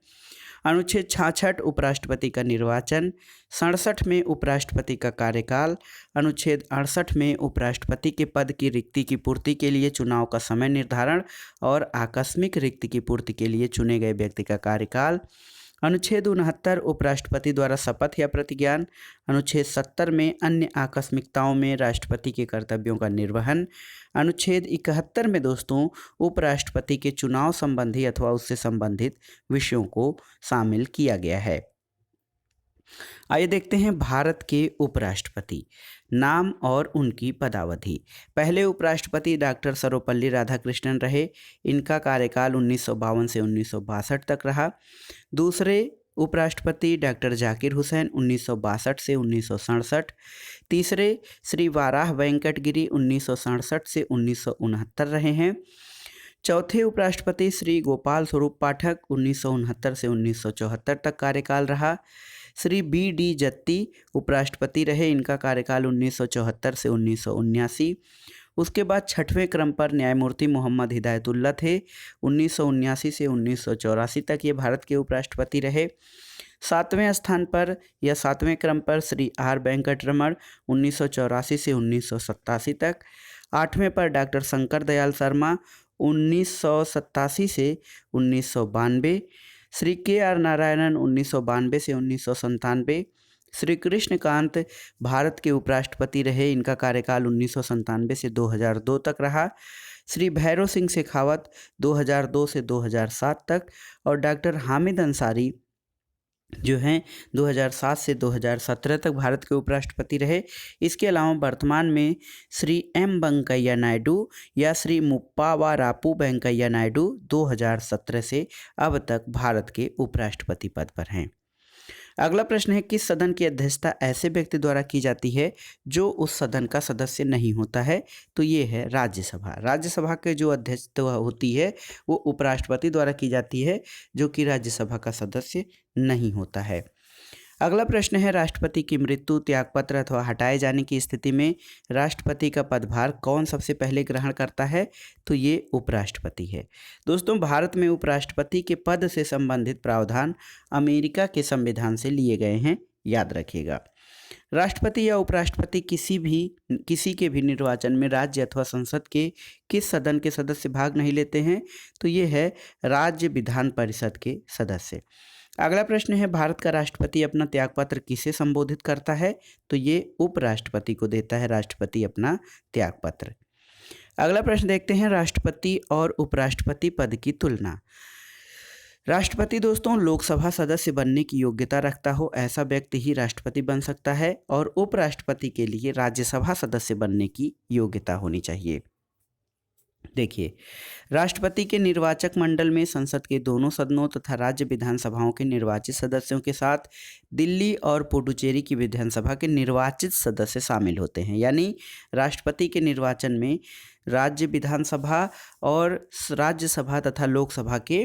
A: अनुच्छेद 66 उपराष्ट्रपति का निर्वाचन। 67 में उपराष्ट्रपति का कार्यकाल। अनुच्छेद 68 में उपराष्ट्रपति के पद की रिक्ति की पूर्ति के लिए चुनाव का समय निर्धारण और आकस्मिक रिक्ति की पूर्ति के लिए चुने गए व्यक्ति का कार्यकाल। अनुच्छेद 69 उपराष्ट्रपति द्वारा शपथ या प्रतिज्ञान। अनुच्छेद 70 में अन्य आकस्मिकताओं में राष्ट्रपति के कर्तव्यों का निर्वहन। अनुच्छेद 71 में दोस्तों उपराष्ट्रपति के चुनाव संबंधी अथवा उससे संबंधित विषयों को शामिल किया गया है। आइए देखते हैं भारत के उपराष्ट्रपति, नाम और उनकी पदावधि। पहले उपराष्ट्रपति डॉक्टर सर्वपल्ली राधाकृष्णन रहे। इनका कार्यकाल 1952 से 1962 तक रहा। दूसरे उपराष्ट्रपति डॉक्टर जाकिर हुसैन 1962 से 1967। तीसरे श्री वाराह वेंकट गिरी 1967 से 1969 रहे हैं। चौथे उपराष्ट्रपति श्री गोपाल स्वरूप पाठक 1969 से 1974 तक कार्यकाल रहा। श्री BD जत्ती उपराष्ट्रपति रहे। इनका कार्यकाल 1974 से 1979। उसके बाद छठवें क्रम पर न्यायमूर्ति मोहम्मद हिदायतुल्ला थे। 1979 से 1984 तक ये भारत के उपराष्ट्रपति रहे। सातवें स्थान पर या सातवें क्रम पर श्री R वेंकटरमण 1984 से 1987 तक। आठवें पर डॉक्टर शंकर दयाल शर्मा 1987 से 1992। श्री KR नारायणन 1992 से 1997। श्री कृष्णकांत भारत के उपराष्ट्रपति रहे, इनका कार्यकाल 1997 से 2002 तक रहा। श्री भैरव सिंह शेखावत 2002 से 2007 तक, और डॉक्टर हामिद अंसारी जो हैं 2007 से 2017 तक भारत के उपराष्ट्रपति रहे। इसके अलावा वर्तमान में श्री M वेंकैया नायडू या श्री मुप्पावारापू वेंकैया नायडू 2017 से अब तक भारत के उपराष्ट्रपति पद पर हैं। अगला प्रश्न है, किस सदन की अध्यक्षता ऐसे व्यक्ति द्वारा की जाती है जो उस सदन का सदस्य नहीं होता है? तो ये है राज्यसभा। राज्यसभा के जो अध्यक्षता होती है वो उपराष्ट्रपति द्वारा की जाती है, जो कि राज्यसभा का सदस्य नहीं होता है। अगला प्रश्न है, राष्ट्रपति की मृत्यु, त्यागपत्र अथवा हटाए जाने की स्थिति में राष्ट्रपति का पदभार कौन सबसे पहले ग्रहण करता है? तो ये उपराष्ट्रपति है। दोस्तों, भारत में उपराष्ट्रपति के पद से संबंधित प्रावधान अमेरिका के संविधान से लिए गए हैं, याद रखिएगा। राष्ट्रपति या उपराष्ट्रपति किसी के भी निर्वाचन में राज्य अथवा संसद के किस सदन के सदस्य भाग नहीं लेते हैं? तो ये है राज्य विधान परिषद के सदस्य। अगला प्रश्न है, भारत का राष्ट्रपति अपना त्यागपत्र किसे संबोधित करता है? तो ये उपराष्ट्रपति को देता है राष्ट्रपति अपना त्यागपत्र। अगला प्रश्न देखते हैं, राष्ट्रपति और उपराष्ट्रपति पद की तुलना। राष्ट्रपति दोस्तों लोकसभा सदस्य बनने की योग्यता रखता हो ऐसा व्यक्ति ही राष्ट्रपति बन सकता है, और उपराष्ट्रपति के लिए राज्यसभा सदस्य बनने की योग्यता होनी चाहिए। देखिए, राष्ट्रपति के निर्वाचक मंडल में संसद के दोनों सदनों तथा राज्य विधानसभाओं के निर्वाचित सदस्यों के साथ दिल्ली और पुडुचेरी की विधानसभा के निर्वाचित सदस्य शामिल होते हैं। यानी राष्ट्रपति के निर्वाचन में राज्य विधानसभा और राज्यसभा तथा लोकसभा के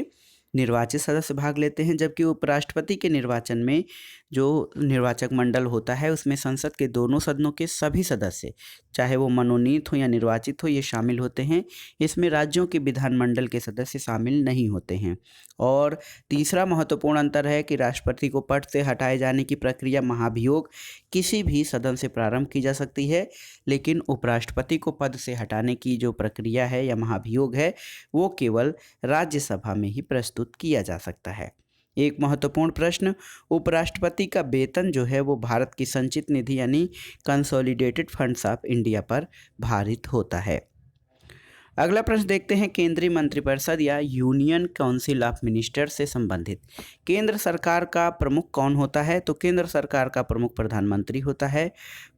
A: निर्वाचित सदस्य भाग लेते हैं, जबकि उपराष्ट्रपति के निर्वाचन में जो निर्वाचक मंडल होता है उसमें संसद के दोनों सदनों के सभी सदस्य, चाहे वो मनोनीत हो या निर्वाचित हो, ये शामिल होते हैं। इसमें राज्यों के विधानमंडल के सदस्य शामिल नहीं होते हैं। और तीसरा महत्वपूर्ण अंतर है कि राष्ट्रपति को पद से हटाए जाने की प्रक्रिया महाभियोग किसी भी सदन से प्रारंभ की जा सकती है, लेकिन उपराष्ट्रपति को पद से हटाने की जो प्रक्रिया है या महाभियोग है वो केवल राज्यसभा में ही प्रस्तुत किया जा सकता है। एक महत्वपूर्ण प्रश्न, उपराष्ट्रपति का वेतन जो है वो भारत की संचित निधि यानी कंसोलिडेटेड फंड्स ऑफ इंडिया पर भारित होता है। अगला प्रश्न देखते हैं, केंद्रीय मंत्रिपरिषद या यूनियन काउंसिल ऑफ मिनिस्टर से संबंधित केंद्र सरकार का प्रमुख कौन होता है? तो केंद्र सरकार का प्रमुख प्रधानमंत्री होता है।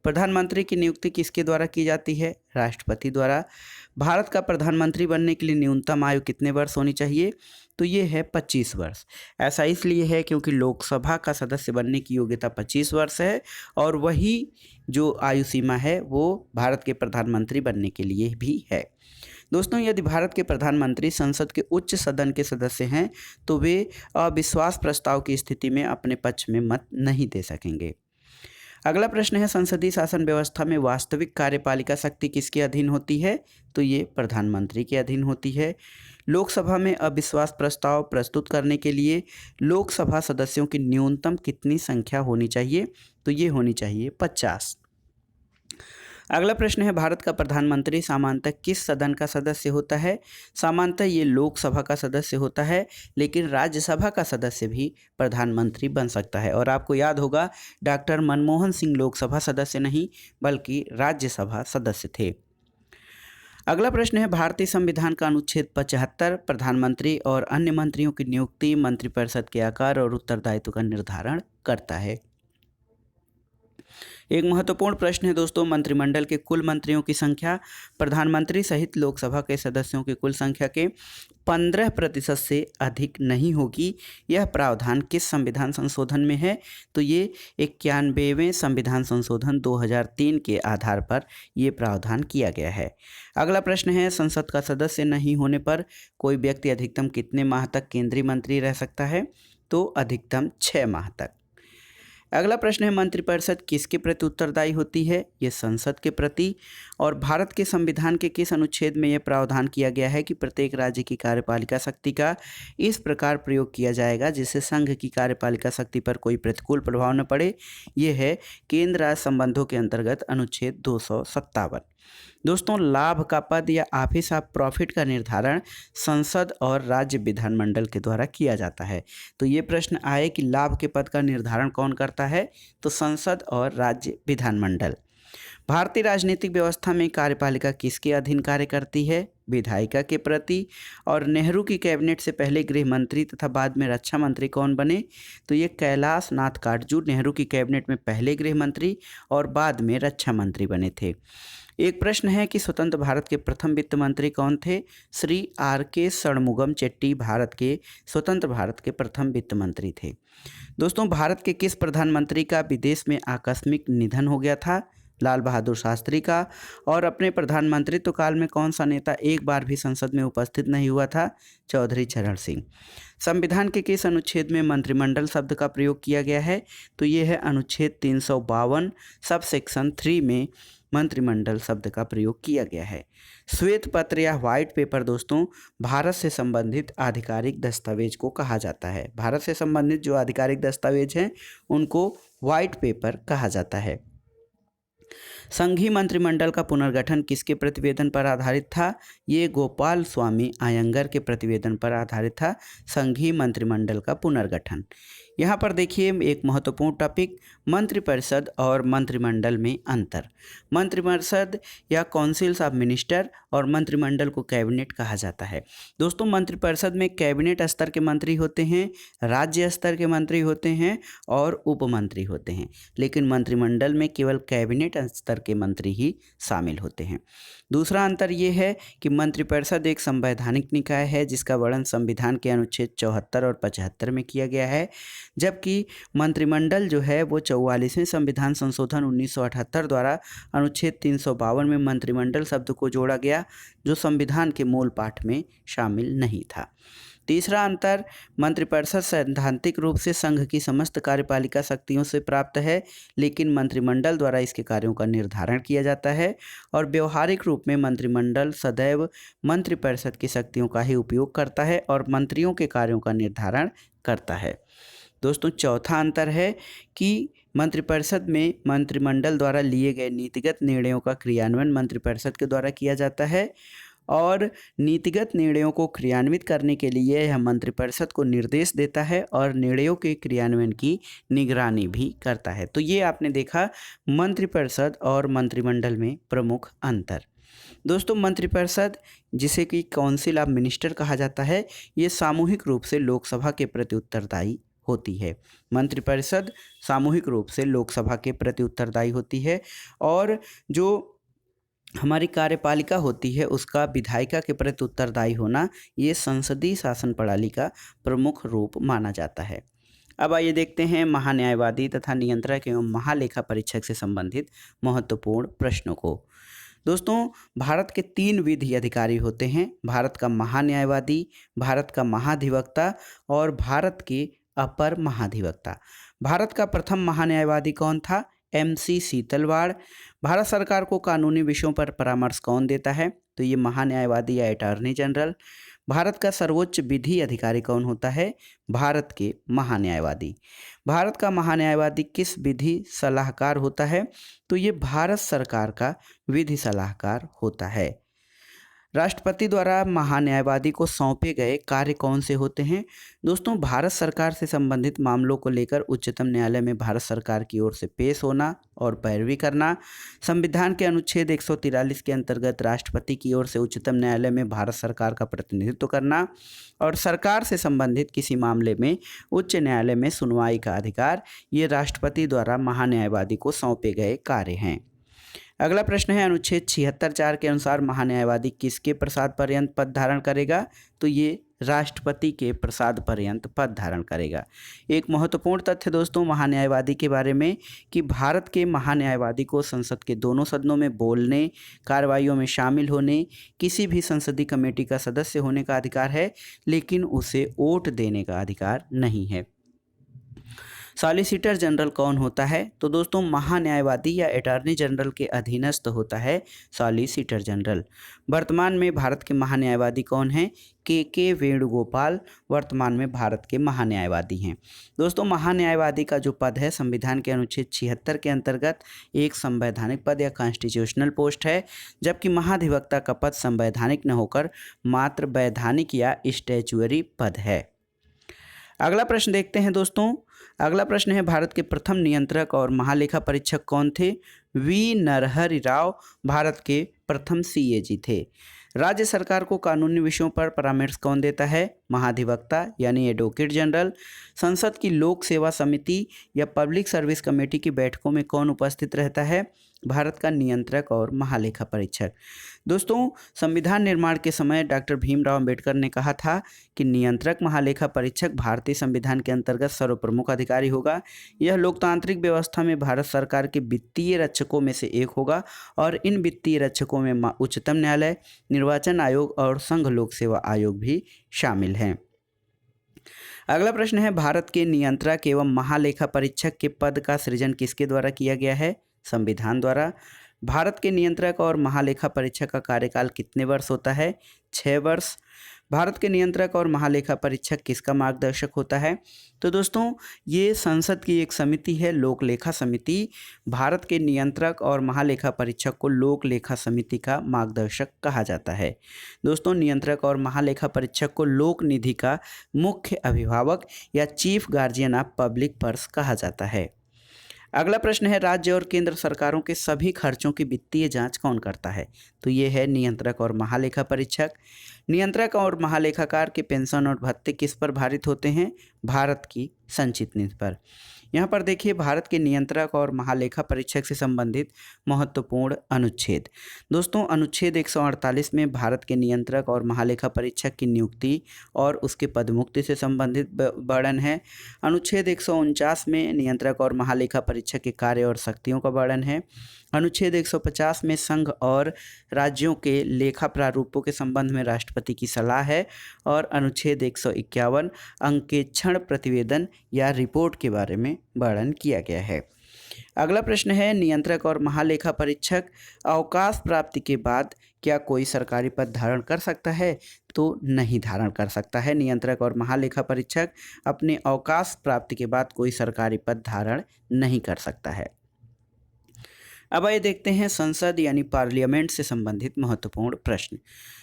A: प्रधानमंत्री की नियुक्ति किसके द्वारा की जाती है? राष्ट्रपति द्वारा। भारत का प्रधानमंत्री बनने के लिए न्यूनतम आयु कितने वर्ष होनी चाहिए? तो ये है 25 वर्ष। ऐसा इसलिए है क्योंकि लोकसभा का सदस्य बनने की योग्यता 25 वर्ष है, और वही जो आयु सीमा है वो भारत के प्रधानमंत्री बनने के लिए भी है। दोस्तों, यदि भारत के प्रधानमंत्री संसद के उच्च सदन के सदस्य हैं तो वे अविश्वास प्रस्ताव की स्थिति में अपने पक्ष में मत नहीं दे सकेंगे। अगला प्रश्न है, संसदीय शासन व्यवस्था में वास्तविक कार्यपालिका शक्ति किसके अधीन होती है? तो ये प्रधानमंत्री के अधीन होती है। लोकसभा में अविश्वास प्रस्ताव प्रस्तुत करने के लिए लोकसभा सदस्यों की न्यूनतम कितनी संख्या होनी चाहिए? तो ये होनी चाहिए 50। अगला प्रश्न है, भारत का प्रधानमंत्री सामान्यतः किस सदन का सदस्य होता है? सामान्यतः ये लोकसभा का सदस्य होता है, लेकिन राज्यसभा का सदस्य भी प्रधानमंत्री बन सकता है। और आपको याद होगा, डॉक्टर मनमोहन सिंह लोकसभा सदस्य नहीं बल्कि राज्यसभा सदस्य थे। अगला प्रश्न है, भारतीय संविधान का अनुच्छेद 75 प्रधानमंत्री और अन्य मंत्रियों की नियुक्ति, मंत्रिपरिषद के आकार और उत्तरदायित्व का निर्धारण करता है। एक महत्वपूर्ण प्रश्न है दोस्तों, मंत्रिमंडल के कुल मंत्रियों की संख्या प्रधानमंत्री सहित लोकसभा के सदस्यों की कुल संख्या के 15% से अधिक नहीं होगी। यह प्रावधान किस संविधान संशोधन में है? तो ये 91वें संविधान संशोधन 2003 के आधार पर ये प्रावधान किया गया है। अगला प्रश्न है, संसद का सदस्य नहीं होने पर कोई व्यक्ति अधिकतम कितने माह तक केंद्रीय मंत्री रह सकता है? तो अधिकतम 6 माह तक। अगला प्रश्न है, मंत्रिपरिषद किसके प्रति उत्तरदायी होती है? ये संसद के प्रति। और भारत के संविधान के किस अनुच्छेद में यह प्रावधान किया गया है कि प्रत्येक राज्य की कार्यपालिका शक्ति का इस प्रकार प्रयोग किया जाएगा जिससे संघ की कार्यपालिका शक्ति पर कोई प्रतिकूल प्रभाव न पड़े? ये है केंद्र राज्य संबंधों के अंतर्गत अनुच्छेद 257। दोस्तों, लाभ का पद या ऑफिस ऑफ प्रॉफिट का निर्धारण संसद और राज्य विधानमंडल के द्वारा किया जाता है। तो ये प्रश्न आए कि लाभ के पद का निर्धारण कौन करता है, तो संसद और राज्य विधानमंडल। भारतीय राजनीतिक व्यवस्था में कार्यपालिका किसके अधीन कार्य करती है, विधायिका के प्रति। और नेहरू की कैबिनेट से पहले गृह मंत्री तथा बाद में रक्षा मंत्री कौन बने, तो ये कैलाश नाथ काटजू नेहरू की कैबिनेट में पहले गृह मंत्री और बाद में रक्षा मंत्री बने थे। एक प्रश्न है कि स्वतंत्र भारत के प्रथम वित्त मंत्री कौन थे, श्री R.K. षणमुगम चेट्टी भारत के स्वतंत्र भारत के प्रथम वित्त मंत्री थे। दोस्तों, भारत के किस प्रधानमंत्री का विदेश में आकस्मिक निधन हो गया था, लाल बहादुर शास्त्री का। और अपने प्रधानमंत्रित्व काल में कौन सा नेता एक बार भी संसद में उपस्थित नहीं हुआ था, चौधरी चरण सिंह। संविधान के किस अनुच्छेद में मंत्रिमंडल शब्द का प्रयोग किया गया है, तो ये है अनुच्छेद 352 सब सेक्शन 3 में मंत्रिमंडल शब्द का प्रयोग किया गया है। श्वेत पत्र या व्हाइट पेपर दोस्तों भारत से संबंधित आधिकारिक दस्तावेज को कहा जाता है। भारत से संबंधित जो आधिकारिक दस्तावेज हैं उनको व्हाइट पेपर कहा जाता है। संघीय मंत्रिमंडल का पुनर्गठन किसके प्रतिवेदन पर आधारित था, ये गोपाल स्वामी अयंगर के प्रतिवेदन पर आधारित था संघीय मंत्रिमंडल का पुनर्गठन। यहाँ पर देखिए एक महत्वपूर्ण टॉपिक, मंत्रिपरिषद और मंत्रिमंडल में अंतर। मंत्रिपरिषद या काउंसिल्स ऑफ मिनिस्टर और मंत्रिमंडल को कैबिनेट कहा जाता है। दोस्तों, मंत्रिपरिषद में कैबिनेट स्तर के मंत्री होते हैं, राज्य स्तर के मंत्री होते हैं और उप मंत्री होते हैं, लेकिन मंत्रिमंडल में केवल कैबिनेट स्तर के मंत्री ही शामिल होते हैं। दूसरा अंतर ये है कि मंत्रिपरिषद एक संवैधानिक निकाय है जिसका वर्णन संविधान के अनुच्छेद 74 और 75 में किया गया है, जबकि मंत्रिमंडल जो है वो 44वें संविधान संशोधन 1978 द्वारा अनुच्छेद 352 में मंत्रिमंडल शब्द को जोड़ा गया, जो संविधान के मूल पाठ में शामिल नहीं था। तीसरा अंतर, मंत्रिपरिषद सैद्धांतिक रूप से संघ की समस्त कार्यपालिका शक्तियों से प्राप्त है, लेकिन मंत्रिमंडल द्वारा इसके कार्यों का निर्धारण किया जाता है और व्यवहारिक रूप में मंत्रिमंडल सदैव मंत्रिपरिषद की शक्तियों का ही उपयोग करता है और मंत्रियों के कार्यों का निर्धारण करता है। दोस्तों, चौथा अंतर है कि मंत्रिपरिषद में मंत्रिमंडल द्वारा लिए गए नीतिगत निर्णयों का क्रियान्वयन मंत्रिपरिषद के द्वारा किया जाता है और नीतिगत निर्णयों को क्रियान्वित करने के लिए यह मंत्रिपरिषद को निर्देश देता है और निर्णयों के क्रियान्वयन की निगरानी भी करता है। तो ये आपने देखा मंत्रिपरिषद और मंत्रिमंडल में प्रमुख अंतर। दोस्तों, मंत्रिपरिषद जिसे कि काउंसिल ऑफ मिनिस्टर कहा जाता है, ये सामूहिक रूप से लोकसभा के प्रति उत्तरदायी होती है। मंत्रिपरिषद सामूहिक रूप से लोकसभा के प्रति उत्तरदायी होती है और जो हमारी कार्यपालिका होती है उसका विधायिका के प्रति उत्तरदायी होना, ये संसदीय शासन प्रणाली का प्रमुख रूप माना जाता है। अब आइए देखते हैं महान्यायवादी तथा नियंत्रक एवं महालेखा परीक्षक से संबंधित महत्वपूर्ण प्रश्नों को। दोस्तों, भारत के 3 विधि अधिकारी होते हैं, भारत का महान्यायवादी, भारत का महाधिवक्ता और भारत के अपर महाधिवक्ता। भारत का प्रथम महान्यायवादी कौन था, MC सीतलवाड़। भारत सरकार को कानूनी विषयों पर परामर्श कौन देता है, तो ये महान्यायवादी या अटॉर्नी जनरल। भारत का सर्वोच्च विधि अधिकारी कौन होता है, भारत के महान्यायवादी। भारत का महान्यायवादी किस विधि सलाहकार होता है, तो ये भारत सरकार का विधि सलाहकार होता है। राष्ट्रपति द्वारा महान्यायवादी को सौंपे गए कार्य कौन से होते हैं, दोस्तों भारत सरकार से संबंधित मामलों को लेकर उच्चतम न्यायालय में भारत सरकार की ओर से पेश होना और पैरवी करना, संविधान के अनुच्छेद 143 के अंतर्गत राष्ट्रपति की ओर से उच्चतम न्यायालय में भारत सरकार का प्रतिनिधित्व करना और सरकार से संबंधित किसी मामले में उच्च न्यायालय में सुनवाई का अधिकार, ये राष्ट्रपति द्वारा महान्यायवादी को सौंपे गए कार्य हैं। अगला प्रश्न है, अनुच्छेद 76(4) के अनुसार महान्यायवादी किसके प्रसाद पर्यंत पद धारण करेगा, तो ये राष्ट्रपति के प्रसाद पर्यंत पद धारण करेगा। एक महत्वपूर्ण तथ्य दोस्तों महान्यायवादी के बारे में कि भारत के महान्यायवादी को संसद के दोनों सदनों में बोलने, कार्रवाइयों में शामिल होने, किसी भी संसदीय कमेटी का सदस्य होने का अधिकार है, लेकिन उसे वोट देने का अधिकार नहीं है। सॉलिसिटर जनरल कौन होता है? तो दोस्तों महान्यायवादी या अटॉर्नी जनरल के अधीनस्थ होता है सॉलिसिटर जनरल। वर्तमान में भारत के महान्यायवादी कौन हैं? के वेणुगोपाल वर्तमान में भारत के महान्यायवादी हैं। दोस्तों महान्यायवादी का जो पद है संविधान के अनुच्छेद 76 के अंतर्गत एक संवैधानिक पद या कॉन्स्टिट्यूशनल पोस्ट है, जबकि महाधिवक्ता का पद संवैधानिक न होकर मात्र वैधानिक या स्टैच्यूअरी पद है। अगला प्रश्न देखते हैं दोस्तों। अगला प्रश्न है भारत के प्रथम नियंत्रक और महालेखा परीक्षक कौन थे? वी नरहरि राव भारत के प्रथम सीएजी थे। राज्य सरकार को कानूनी विषयों पर परामर्श कौन देता है? महाधिवक्ता यानी एडवोकेट जनरल। संसद की लोक सेवा समिति या पब्लिक सर्विस कमेटी की बैठकों में कौन उपस्थित रहता है? भारत का नियंत्रक और महालेखा परीक्षक। दोस्तों संविधान निर्माण के समय डॉक्टर भीमराव अंबेडकर ने कहा था कि नियंत्रक महालेखा परीक्षक भारतीय संविधान के अंतर्गत सर्वप्रमुख अधिकारी होगा। यह लोकतांत्रिक व्यवस्था में भारत सरकार के वित्तीय रक्षकों में से एक होगा और इन वित्तीय रक्षकों में उच्चतम न्यायालय, निर्वाचन आयोग और संघ लोक सेवा आयोग भी शामिल हैं। अगला प्रश्न है भारत के नियंत्रक एवं महालेखा परीक्षक के पद का सृजन किसके द्वारा किया गया है? संविधान द्वारा। भारत के नियंत्रक और महालेखा परीक्षक का कार्यकाल कितने वर्ष होता है? 6 वर्ष। भारत के नियंत्रक और महालेखा परीक्षक किसका मार्गदर्शक होता है? तो दोस्तों ये संसद की एक समिति है, लोक लेखा समिति। भारत के नियंत्रक और महालेखा परीक्षक को लोक लेखा समिति का मार्गदर्शक कहा जाता है। दोस्तों नियंत्रक और महालेखा परीक्षक को लोक निधि का मुख्य अभिभावक या chief guardian of public purse कहा जाता है। अगला प्रश्न है राज्य और केंद्र सरकारों के सभी खर्चों की वित्तीय जांच कौन करता है? तो ये है नियंत्रक और महालेखा परीक्षक। नियंत्रक और महालेखाकार के पेंशन और भत्ते किस पर भारित होते हैं? भारत की संचित निधि पर। यहाँ पर देखिए भारत के नियंत्रक और महालेखा परीक्षक से संबंधित महत्वपूर्ण अनुच्छेद। दोस्तों अनुच्छेद 148 में भारत के नियंत्रक और महालेखा परीक्षक की नियुक्ति और उसके पदमुक्ति से संबंधित वर्णन है। अनुच्छेद 149 में नियंत्रक और महालेखा परीक्षक के कार्य और शक्तियों का वर्णन है। अनुच्छेद 150 में संघ और राज्यों के लेखा प्रारूपों के संबंध में राष्ट्रपति की सलाह है और अनुच्छेद 151 अंकेक्षण प्रतिवेदन या रिपोर्ट के बारे में वर्णन किया गया है। अगला प्रश्न है नियंत्रक और महालेखा परीक्षक अवकाश प्राप्ति के बाद क्या कोई सरकारी पद धारण कर सकता है? तो नहीं धारण कर सकता है। नियंत्रक और महालेखा परीक्षक अपने अवकाश प्राप्ति के बाद कोई सरकारी पद धारण नहीं कर सकता है। अब आइए देखते हैं संसद यानी पार्लियामेंट से संबंधित महत्वपूर्ण प्रश्न।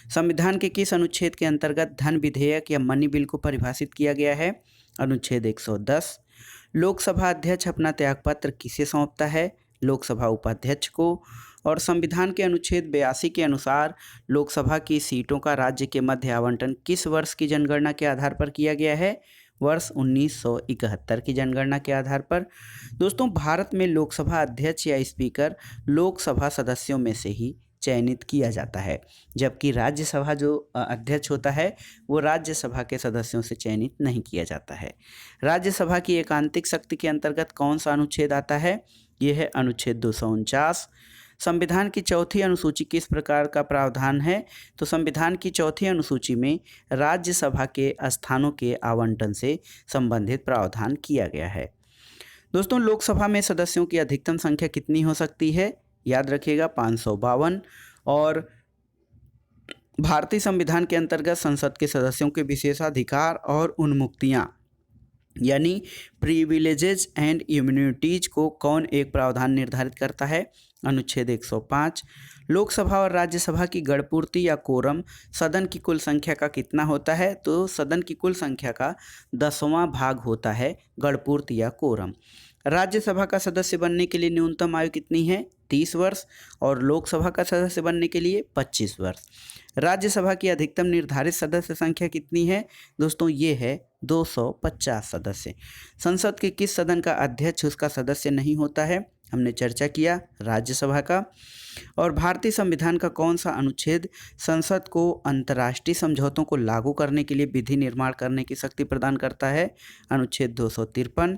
A: संविधान के किस अनुच्छेद के अंतर्गत धन विधेयक या मनी बिल को परिभाषित किया गया है? अनुच्छेद 110। लोकसभा अध्यक्ष अपना त्यागपत्र किसे सौंपता है? लोकसभा उपाध्यक्ष को। और संविधान के अनुच्छेद 82 के अनुसार लोकसभा की सीटों का राज्य के मध्य आवंटन किस वर्ष की जनगणना के आधार पर किया गया है? वर्ष 1971 की जनगणना के आधार पर। दोस्तों भारत में लोकसभा अध्यक्ष या स्पीकर लोकसभा सदस्यों में से ही चयनित किया जाता है, जबकि राज्यसभा जो अध्यक्ष होता है वो राज्यसभा के सदस्यों से चयनित नहीं किया जाता है। राज्यसभा की एकांतिक शक्ति के अंतर्गत कौन सा अनुच्छेद आता है? ये है अनुच्छेद 249। संविधान की चौथी अनुसूची किस प्रकार का प्रावधान है? तो संविधान की चौथी अनुसूची में राज्यसभा के स्थानों के आवंटन से संबंधित प्रावधान किया गया है। दोस्तों लोकसभा में सदस्यों की अधिकतम संख्या कितनी हो सकती है? याद रखिएगा 552। और भारतीय संविधान के अंतर्गत संसद के सदस्यों के विशेषाधिकार और उन्मुक्तियां यानी प्रिविलेजेज एंड इम्यूनिटीज को कौन एक प्रावधान निर्धारित करता है? अनुच्छेद 105। लोकसभा और राज्यसभा की गणपूर्ति या कोरम सदन की कुल संख्या का कितना होता है? तो सदन की कुल संख्या का 10वां भाग होता है गणपूर्ति या कोरम। राज्यसभा का सदस्य बनने के लिए न्यूनतम आयु कितनी है? 30 वर्ष और लोकसभा का सदस्य बनने के लिए 25 वर्ष। राज्यसभा की अधिकतम निर्धारित सदस्य संख्या कितनी है? दोस्तों ये है 250 सदस्य। संसद के किस सदन का अध्यक्ष उसका सदस्य नहीं होता है? हमने चर्चा किया राज्यसभा का। और भारतीय संविधान का कौन सा अनुच्छेद संसद को अंतर्राष्ट्रीय समझौतों को लागू करने के लिए विधि निर्माण करने की शक्ति प्रदान करता है? अनुच्छेद 253।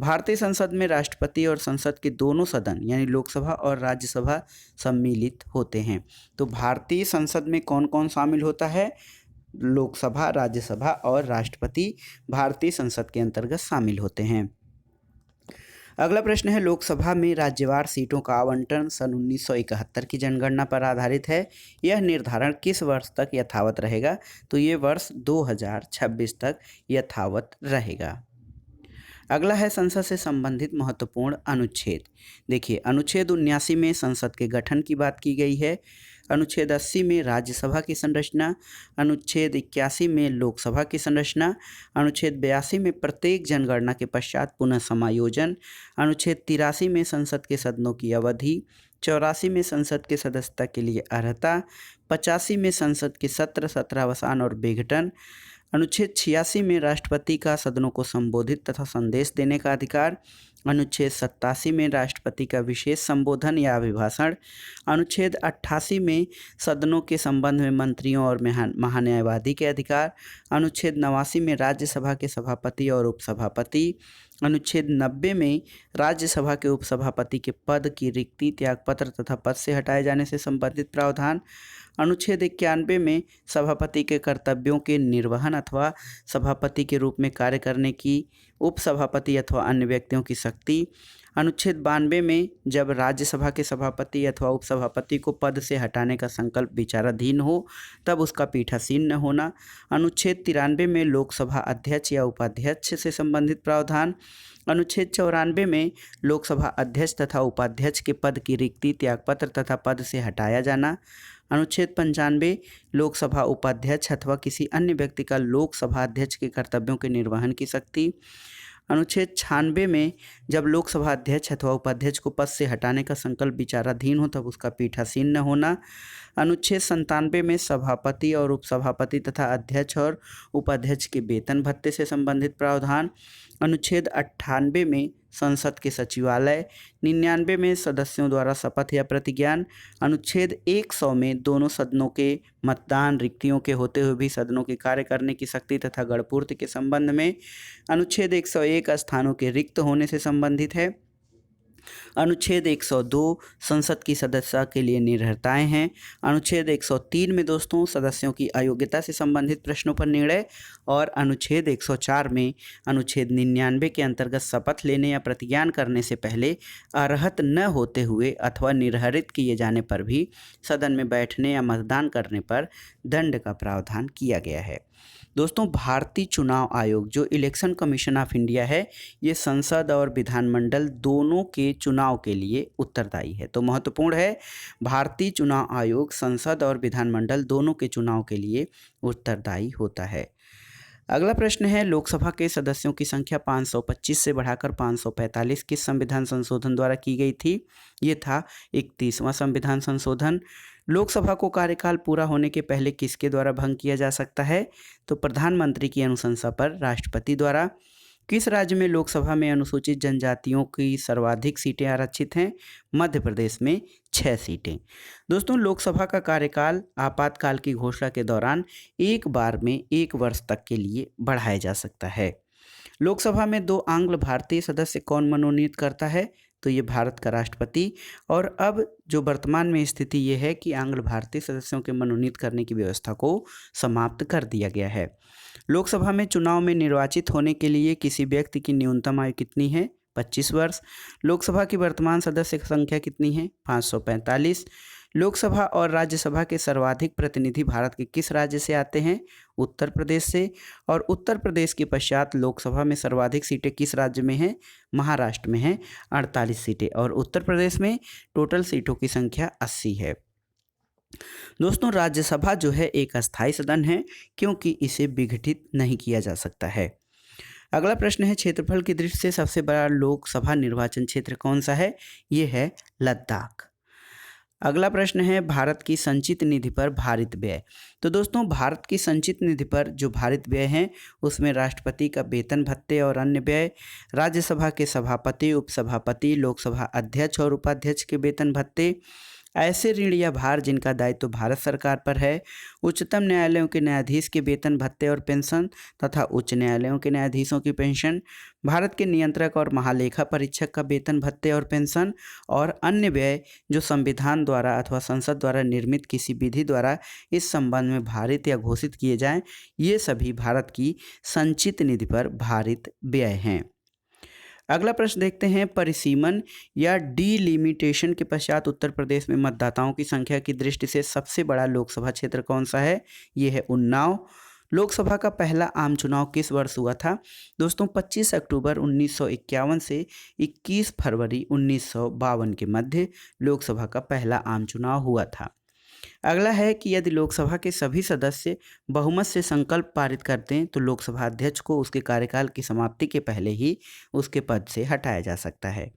A: भारतीय संसद में राष्ट्रपति और संसद के दोनों सदन यानी लोकसभा और राज्यसभा सम्मिलित होते हैं। तो भारतीय संसद में कौन कौन शामिल होता है? लोकसभा, राज्यसभा और राष्ट्रपति भारतीय संसद के अंतर्गत शामिल होते हैं। अगला प्रश्न है, लोकसभा में राज्यवार सीटों का आवंटन सन 1971 की जनगणना पर आधारित है। यह निर्धारण किस वर्ष तक यथावत रहेगा? तो ये वर्ष 2026 तक यथावत रहेगा। अगला है संसद से संबंधित महत्वपूर्ण अनुच्छेद। देखिए, अनुच्छेद 79 में संसद के गठन की बात की गई है। अनुच्छेद 80 में राज्यसभा की संरचना, अनुच्छेद 81 में लोकसभा की संरचना, अनुच्छेद 82 में प्रत्येक जनगणना के पश्चात पुनः समायोजन, अनुच्छेद 83 में संसद के सदनों की अवधि, 84 में संसद के सदस्यता के लिए अर्हता, 85 में संसद के सत्र सत्रावसान और विघटन, अनुच्छेद 86 में राष्ट्रपति का सदनों को संबोधित तथा संदेश देने का अधिकार, अनुच्छेद 87 में राष्ट्रपति का विशेष संबोधन या अभिभाषण, अनुच्छेद 88 में सदनों के संबंध में मंत्रियों और महान्यायवादी के अधिकार, अनुच्छेद 89 में राज्यसभा के सभापति और उपसभापति, अनुच्छेद 90 में राज्यसभा के उपसभापति के पद की रिक्ति, त्यागपत्र तथा पद से हटाए जाने से संबंधित प्रावधान, अनुच्छेद 91 में सभापति के कर्तव्यों के निर्वहन अथवा सभापति के रूप में कार्य करने की उपसभापति अथवा अन्य व्यक्तियों की शक्ति, अनुच्छेद 92 में जब राज्यसभा के सभापति अथवा उपसभापति को पद से हटाने का संकल्प विचाराधीन हो तब उसका पीठासीन न होना, अनुच्छेद 93 में लोकसभा अध्यक्ष या उपाध्यक्ष से संबंधित प्रावधान, अनुच्छेद 94 में लोकसभा अध्यक्ष तथा उपाध्यक्ष के पद की रिक्ति, त्यागपत्र तथा पद से हटाया जाना, अनुच्छेद 95 लोकसभा उपाध्यक्ष अथवा किसी अन्य व्यक्ति का लोकसभा अध्यक्ष के कर्तव्यों के निर्वहन की शक्ति, अनुच्छेद 96 में जब लोकसभा अध्यक्ष अथवा उपाध्यक्ष को पद से हटाने का संकल्प विचाराधीन हो तब उसका पीठासीन न होना, अनुच्छेद 97 में सभापति और उपसभापति तथा अध्यक्ष और उपाध्यक्ष के वेतन भत्ते से संबंधित प्रावधान, अनुच्छेद 98 में संसद के सचिवालय, 99 में सदस्यों द्वारा शपथ या प्रतिज्ञान, अनुच्छेद 100 में दोनों सदनों के मतदान, रिक्तियों के होते हुए भी सदनों के कार्य करने की शक्ति तथा गणपूर्ति के संबंध में, अनुच्छेद 101 स्थानों के रिक्त होने से संबंधित है, अनुच्छेद 102 संसद की सदस्यता के लिए निर्भरताएं हैं, अनुच्छेद 103 में दोस्तों सदस्यों की अयोग्यता से संबंधित प्रश्नों पर निर्णय, और अनुच्छेद 104 में अनुच्छेद 99 के अंतर्गत शपथ लेने या प्रतिज्ञान करने से पहले अर्हत न होते हुए अथवा निर्धारित किए जाने पर भी सदन में बैठने या मतदान करने पर दंड का प्रावधान किया गया है। दोस्तों, भारतीय चुनाव आयोग जो इलेक्शन कमीशन ऑफ इंडिया है, ये संसद और विधानमंडल दोनों के चुनाव के लिए उत्तरदायी है। तो महत्वपूर्ण है, भारतीय चुनाव आयोग संसद और विधानमंडल दोनों के चुनाव के लिए उत्तरदायी होता है। अगला प्रश्न है, लोकसभा के सदस्यों की संख्या 525 से बढ़ाकर 545 किस संविधान संशोधन द्वारा की गई थी? ये था 31वां संविधान संशोधन। लोकसभा को कार्यकाल पूरा होने के पहले किसके द्वारा भंग किया जा सकता है? तो प्रधानमंत्री की अनुशंसा पर राष्ट्रपति द्वारा। किस राज्य में लोकसभा में अनुसूचित जनजातियों की सर्वाधिक सीटें आरक्षित हैं? मध्य प्रदेश में 6 सीटें। दोस्तों, लोकसभा का कार्यकाल आपातकाल की घोषणा के दौरान एक बार में 1 वर्ष तक के लिए बढ़ाया जा सकता है। लोकसभा में 2 आंग्ल भारतीय सदस्य कौन मनोनीत करता है? तो ये भारत का राष्ट्रपति। और अब जो वर्तमान में स्थिति ये है कि आंग्ल भारतीय सदस्यों के मनोनीत करने की व्यवस्था को समाप्त कर दिया गया है। लोकसभा में चुनाव में निर्वाचित होने के लिए किसी व्यक्ति की न्यूनतम आयु कितनी है? 25 वर्ष। लोकसभा की वर्तमान सदस्य संख्या कितनी है? 545। लोकसभा और राज्यसभा के सर्वाधिक प्रतिनिधि भारत के किस राज्य से आते हैं? उत्तर प्रदेश से। और उत्तर प्रदेश के पश्चात लोकसभा में सर्वाधिक सीटें किस राज्य में हैं? महाराष्ट्र में हैं, 48 सीटें। और उत्तर प्रदेश में टोटल सीटों की संख्या 80 है। दोस्तों, राज्यसभा जो है एक अस्थायी सदन है क्योंकि इसे विघटित नहीं किया जा सकता है। अगला प्रश्न है, क्षेत्रफल की दृष्टि से सबसे बड़ा लोकसभा निर्वाचन क्षेत्र कौन सा है? ये है लद्दाख। अगला प्रश्न है, भारत की संचित निधि पर भारित व्यय। तो दोस्तों, भारत की संचित निधि पर जो भारित व्यय हैं उसमें राष्ट्रपति का वेतन भत्ते और अन्य व्यय, राज्यसभा के सभापति, उपसभापति, लोकसभा अध्यक्ष और उपाध्यक्ष के वेतन भत्ते, ऐसे ऋण या भार जिनका दायित्व भारत सरकार पर है, उच्चतम न्यायालयों के न्यायाधीश के वेतन भत्ते और पेंशन तथा उच्च न्यायालयों के न्यायाधीशों की पेंशन, भारत के नियंत्रक और महालेखा परीक्षक का वेतन भत्ते और पेंशन, और अन्य व्यय जो संविधान द्वारा अथवा संसद द्वारा निर्मित किसी विधि द्वारा इस संबंध में भारित या घोषित किए जाएं, ये सभी भारत की संचित निधि पर भारित व्यय हैं। अगला प्रश्न देखते हैं, परिसीमन या डीलिमिटेशन के पश्चात उत्तर प्रदेश में मतदाताओं की संख्या की दृष्टि से सबसे बड़ा लोकसभा क्षेत्र कौन सा है? ये है उन्नाव। लोकसभा का पहला आम चुनाव किस वर्ष हुआ था? दोस्तों 25 अक्टूबर 1951 से 21 फरवरी 1952 के मध्य लोकसभा का पहला आम चुनाव हुआ था। अगला है कि यदि लोकसभा के सभी सदस्य बहुमत से संकल्प पारित करते हैं तो लोकसभा अध्यक्ष को उसके कार्यकाल की समाप्ति के पहले ही उसके पद से हटाया जा सकता है।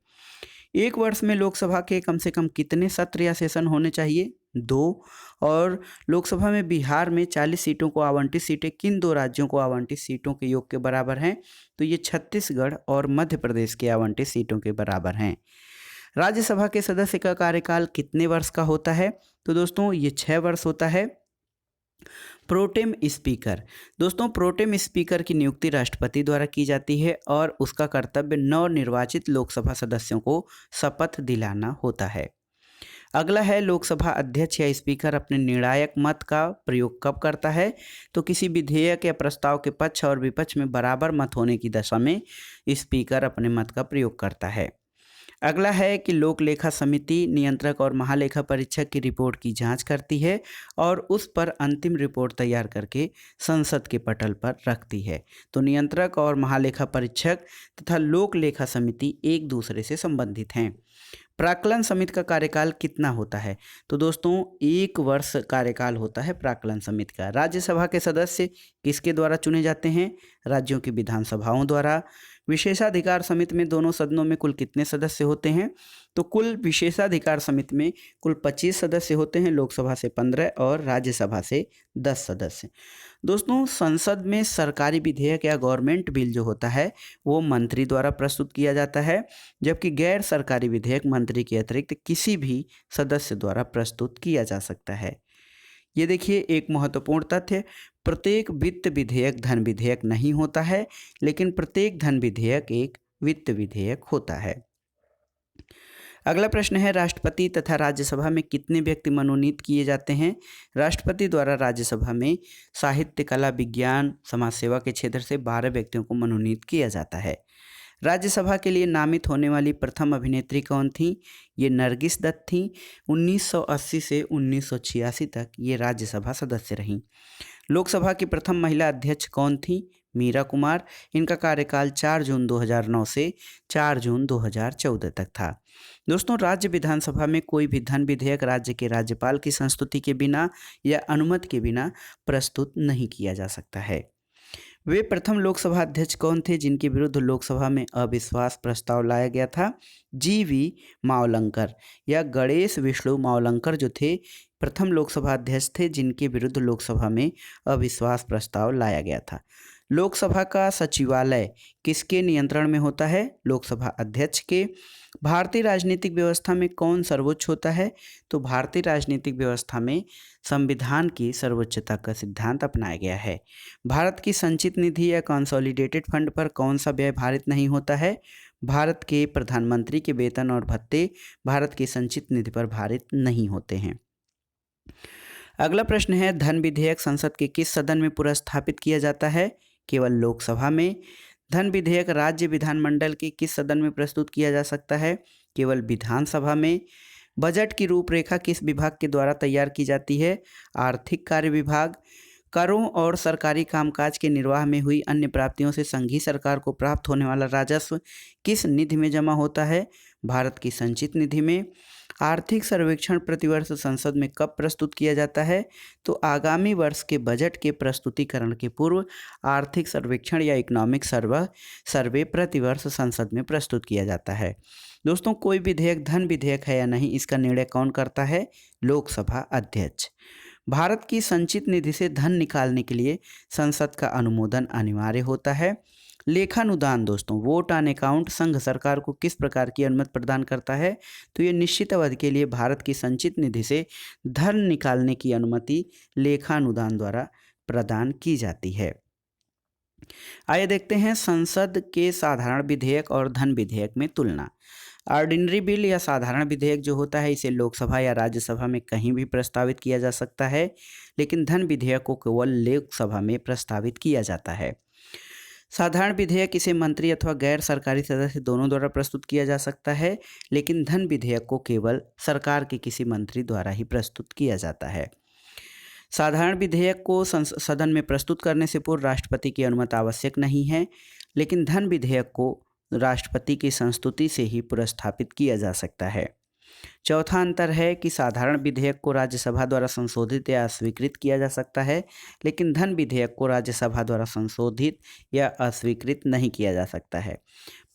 A: एक वर्ष में लोकसभा के कम से कम कितने सत्र या सेशन होने चाहिए? 2। और लोकसभा में बिहार में 40 सीटों को आवंटित सीटें किन दो राज्यों को आवंटित सीटों के योग के बराबर हैं? तो ये छत्तीसगढ़ और मध्य प्रदेश के आवंटित सीटों के बराबर हैं। राज्यसभा के सदस्य का कार्यकाल कितने वर्ष का होता है? तो दोस्तों ये 6 वर्ष होता है। प्रोटेम स्पीकर, दोस्तों प्रोटेम स्पीकर की नियुक्ति राष्ट्रपति द्वारा की जाती है और उसका कर्तव्य नवनिर्वाचित लोकसभा सदस्यों को शपथ दिलाना होता है। अगला है, लोकसभा अध्यक्ष या स्पीकर अपने निर्णायक मत का प्रयोग कब करता है? तो किसी विधेयक या प्रस्ताव के पक्ष और विपक्ष में बराबर मत होने की दशा में स्पीकर अपने मत का प्रयोग करता है। अगला है कि लोक लेखा समिति नियंत्रक और महालेखा परीक्षक की रिपोर्ट की जांच करती है और उस पर अंतिम रिपोर्ट तैयार करके संसद के पटल पर रखती है। तो नियंत्रक और महालेखा परीक्षक तथा लोक लेखा समिति एक दूसरे से संबंधित हैं। प्राक्कलन समिति का कार्यकाल कितना होता है? तो दोस्तों 1 वर्ष कार्यकाल होता है प्राक्कलन समिति का। राज्यसभा के सदस्य किसके द्वारा चुने जाते हैं? राज्यों की विधानसभाओं द्वारा। विशेषाधिकार समिति में दोनों सदनों में कुल कितने सदस्य होते हैं? तो कुल विशेषाधिकार समिति में कुल 25 सदस्य होते हैं, लोकसभा से 15 और राज्यसभा से 10 सदस्य। दोस्तों संसद में सरकारी विधेयक या गवर्नमेंट बिल जो होता है वो मंत्री द्वारा प्रस्तुत किया जाता है, जबकि गैर सरकारी विधेयक मंत्री के अतिरिक्त किसी भी सदस्य द्वारा प्रस्तुत किया जा सकता है। ये देखिए एक महत्वपूर्ण तथ्य, प्रत्येक वित्त विधेयक धन विधेयक नहीं होता है, लेकिन प्रत्येक धन विधेयक एक वित्त विधेयक होता है। अगला प्रश्न है, राष्ट्रपति तथा राज्यसभा में कितने व्यक्ति मनोनीत किए जाते हैं? राष्ट्रपति द्वारा राज्यसभा में साहित्य, कला, विज्ञान, समाज सेवा के क्षेत्र से 12 व्यक्तियों को मनोनीत किया जाता है। राज्यसभा के लिए नामित होने वाली प्रथम अभिनेत्री कौन थी? ये नरगिस दत्त थी। 1980 से 1986 तक ये राज्यसभा सदस्य रहीं। लोकसभा की प्रथम महिला अध्यक्ष कौन थी? मीरा कुमार। इनका कार्यकाल 4 जून 2009 से 4 जून 2014 तक था। दोस्तों राज्य विधानसभा में कोई भी धन विधेयक राज्य के राज्यपाल की संस्तुति के बिना या अनुमति के बिना प्रस्तुत नहीं किया जा सकता है। वे प्रथम लोकसभा अध्यक्ष कौन थे जिनके विरुद्ध लोकसभा में अविश्वास प्रस्ताव लाया गया था? जीवी मावलंकर या गणेश विष्णु मावलंकर जो थे प्रथम लोकसभा अध्यक्ष थे जिनके विरुद्ध लोकसभा में अविश्वास प्रस्ताव लाया गया था। लोकसभा का सचिवालय किसके नियंत्रण में होता है? लोकसभा अध्यक्ष के। भारतीय राजनीतिक व्यवस्था में कौन सर्वोच्च होता है? तो भारतीय राजनीतिक व्यवस्था में संविधान की सर्वोच्चता का सिद्धांत अपनाया गया है। भारत की संचित निधि या कंसोलिडेटेड फंड पर कौन सा व्यय भारित नहीं होता है? भारत के प्रधानमंत्री के वेतन और भत्ते भारत की संचित निधि पर भारित नहीं होते हैं। अगला प्रश्न है, धन विधेयक संसद के किस सदन में पुनर्स्थापित किया जाता है? केवल लोकसभा में। धन विधेयक राज्य विधानमंडल के किस सदन में प्रस्तुत किया जा सकता है? केवल विधानसभा में। बजट की रूपरेखा किस विभाग के द्वारा तैयार की जाती है? आर्थिक कार्य विभाग। करों और सरकारी कामकाज के निर्वाह में हुई अन्य प्राप्तियों से संघीय सरकार को प्राप्त होने वाला राजस्व किस निधि में जमा होता है? भारत की संचित निधि में। आर्थिक सर्वेक्षण प्रतिवर्ष संसद में कब प्रस्तुत किया जाता है? तो आगामी वर्ष के बजट के प्रस्तुतिकरण के पूर्व आर्थिक सर्वेक्षण या इकोनॉमिक सर्वे प्रतिवर्ष संसद में प्रस्तुत किया जाता है। दोस्तों कोई विधेयक धन विधेयक है या नहीं इसका निर्णय कौन करता है? लोकसभा अध्यक्ष। भारत की संचित निधि से धन निकालने के लिए संसद का अनुमोदन अनिवार्य होता है। लेखानुदान दोस्तों वोट ऑन अकाउंट संघ सरकार को किस प्रकार की अनुमति प्रदान करता है? तो ये निश्चित अवधि के लिए भारत की संचित निधि से धन निकालने की अनुमति लेखानुदान द्वारा प्रदान की जाती है। आइए देखते हैं संसद के साधारण विधेयक और धन विधेयक में तुलना। ऑर्डिनरी बिल या साधारण विधेयक जो होता है इसे लोकसभा या राज्यसभा में कहीं भी प्रस्तावित किया जा सकता है, लेकिन धन विधेयक को केवल लोकसभा में प्रस्तावित किया जाता है। साधारण विधेयक इसे मंत्री अथवा गैर सरकारी सदस्य दोनों द्वारा प्रस्तुत किया जा सकता है, लेकिन धन विधेयक को केवल सरकार के किसी मंत्री द्वारा ही प्रस्तुत किया जाता है। साधारण विधेयक को सदन में प्रस्तुत करने से पूर्व राष्ट्रपति की अनुमति आवश्यक नहीं है, लेकिन धन विधेयक को राष्ट्रपति की संस्तुति से ही पुरस्स्थापित किया जा सकता है। चौथा अंतर है कि साधारण विधेयक को राज्यसभा द्वारा संशोधित या अस्वीकृत किया जा सकता है, लेकिन धन विधेयक को राज्यसभा द्वारा संशोधित या अस्वीकृत नहीं किया जा सकता है।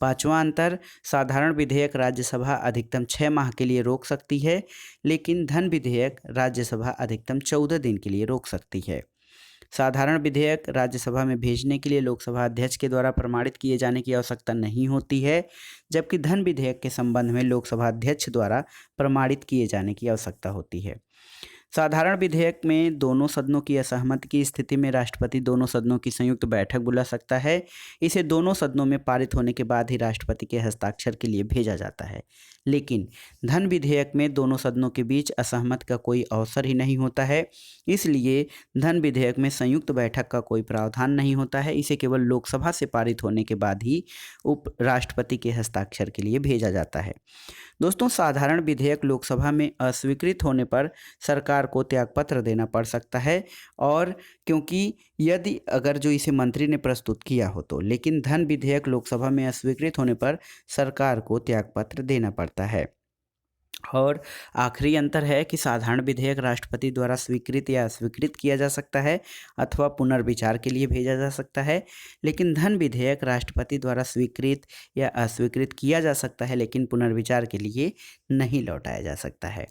A: पांचवा अंतर, साधारण विधेयक राज्यसभा अधिकतम 6 माह के लिए रोक सकती है, लेकिन धन विधेयक राज्यसभा अधिकतम 14 दिन के लिए रोक सकती है। साधारण विधेयक राज्यसभा में भेजने के लिए लोकसभा अध्यक्ष के द्वारा प्रमाणित किए जाने की आवश्यकता नहीं होती है, जबकि धन विधेयक के संबंध में लोकसभा अध्यक्ष द्वारा प्रमाणित किए जाने की आवश्यकता होती है। साधारण विधेयक में दोनों सदनों की असहमति की स्थिति में राष्ट्रपति दोनों सदनों की संयुक्त बैठक बुला सकता है। इसे दोनों सदनों में पारित होने के बाद ही राष्ट्रपति के हस्ताक्षर के लिए भेजा जाता है। लेकिन धन विधेयक में दोनों सदनों के बीच असहमति का कोई अवसर ही नहीं होता है, इसलिए धन विधेयक में संयुक्त बैठक का कोई प्रावधान नहीं होता है। इसे केवल लोकसभा से पारित होने के बाद ही उप राष्ट्रपति के हस्ताक्षर के लिए भेजा जाता है। दोस्तों, साधारण विधेयक लोकसभा में अस्वीकृत होने पर सरकार को त्यागपत्र देना पड़ सकता है, और क्योंकि यदि अगर जो इसे मंत्री ने प्रस्तुत किया हो तो, लेकिन धन विधेयक लोकसभा में अस्वीकृत होने पर सरकार को त्यागपत्र देना पड़ता है। और आखिरी अंतर है कि साधारण विधेयक राष्ट्रपति द्वारा स्वीकृत या अस्वीकृत किया जा सकता है अथवा पुनर्विचार के लिए भेजा जा सकता है, लेकिन धन विधेयक राष्ट्रपति द्वारा स्वीकृत या अस्वीकृत किया जा सकता है, लेकिन पुनर्विचार के लिए नहीं लौटाया जा सकता है।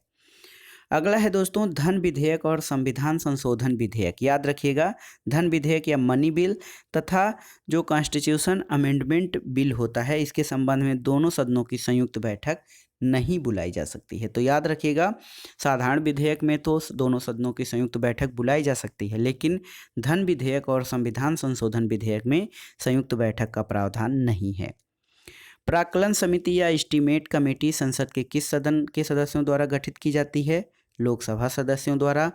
A: अगला है दोस्तों धन विधेयक और संविधान संशोधन विधेयक। याद रखिएगा, धन विधेयक या मनी बिल तथा जो कॉन्स्टिट्यूशन अमेंडमेंट बिल होता है, इसके संबंध में दोनों सदनों की संयुक्त बैठक नहीं बुलाई जा सकती है। तो याद रखिएगा, साधारण विधेयक में तो दोनों सदनों की संयुक्त बैठक बुलाई जा सकती है, लेकिन धन विधेयक और संविधान संशोधन विधेयक में संयुक्त बैठक का प्रावधान नहीं है। प्राक्कलन समिति या एस्टीमेट कमेटी संसद के किस सदन के सदस्यों द्वारा गठित की जाती है? लोकसभा सदस्यों द्वारा।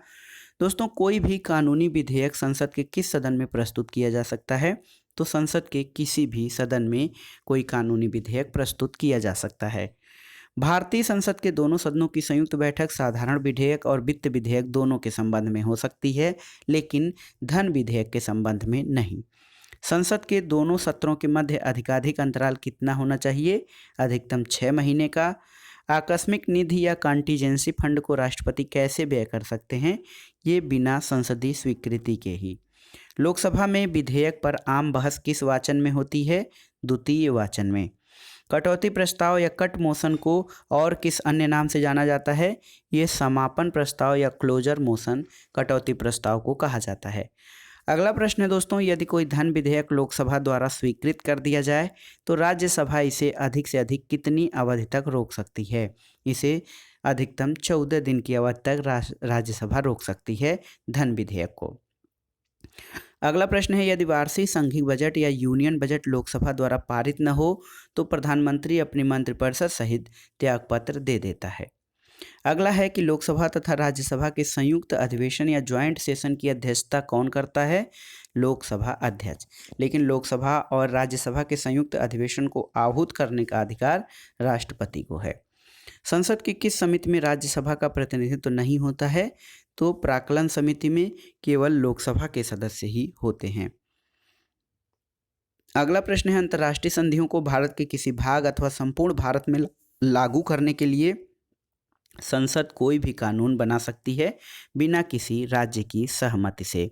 A: दोस्तों, कोई भी कानूनी विधेयक संसद के किस सदन में प्रस्तुत किया जा सकता है? तो संसद के किसी भी सदन में कोई कानूनी विधेयक प्रस्तुत किया जा सकता है। भारतीय संसद के दोनों सदनों की संयुक्त बैठक साधारण विधेयक और वित्त विधेयक दोनों के संबंध में हो सकती है, लेकिन धन विधेयक के संबंध में नहीं। संसद के दोनों सत्रों के मध्य अधिकाधिक अंतराल कितना होना चाहिए? अधिकतम 6 महीने का। आकस्मिक निधि या कॉन्टीजेंसी फंड को राष्ट्रपति कैसे व्यय कर सकते हैं? ये बिना संसदीय स्वीकृति के ही। लोकसभा में विधेयक पर आम बहस किस वाचन में होती है? द्वितीय वाचन में। कटौती प्रस्ताव या कट मोशन को और किस अन्य नाम से जाना जाता है? ये समापन प्रस्ताव या क्लोजर मोशन कटौती प्रस्ताव को कहा जाता है। अगला प्रश्न है दोस्तों, यदि कोई धन विधेयक लोकसभा द्वारा स्वीकृत कर दिया जाए तो राज्यसभा इसे अधिक से अधिक कितनी अवधि तक रोक सकती है? इसे अधिकतम 14 दिन की अवधि तक राज्यसभा रोक सकती है धन विधेयक को। अगला प्रश्न है, यदि वार्षिक संघीय बजट या यूनियन बजट लोकसभा द्वारा पारित न हो तो प्रधानमंत्री अपनी मंत्रिपरिषद सहित त्यागपत्र दे देता है। अगला है कि लोकसभा तथा राज्यसभा के संयुक्त अधिवेशन या ज्वाइंट सेशन की अध्यक्षता कौन करता है? लोकसभा अध्यक्ष। लेकिन लोकसभा और राज्यसभा के संयुक्त अधिवेशन को आहूत करने का अधिकार राष्ट्रपति को है। संसद की किस समिति में राज्यसभा का प्रतिनिधित्व नहीं होता है? तो प्राक्कलन समिति में केवल लोकसभा के सदस्य ही होते हैं। अगला प्रश्न है, अंतर्राष्ट्रीय संधियों को भारत के किसी भाग अथवा संपूर्ण भारत में लागू करने के लिए संसद कोई भी कानून बना सकती है बिना किसी राज्य की सहमति से।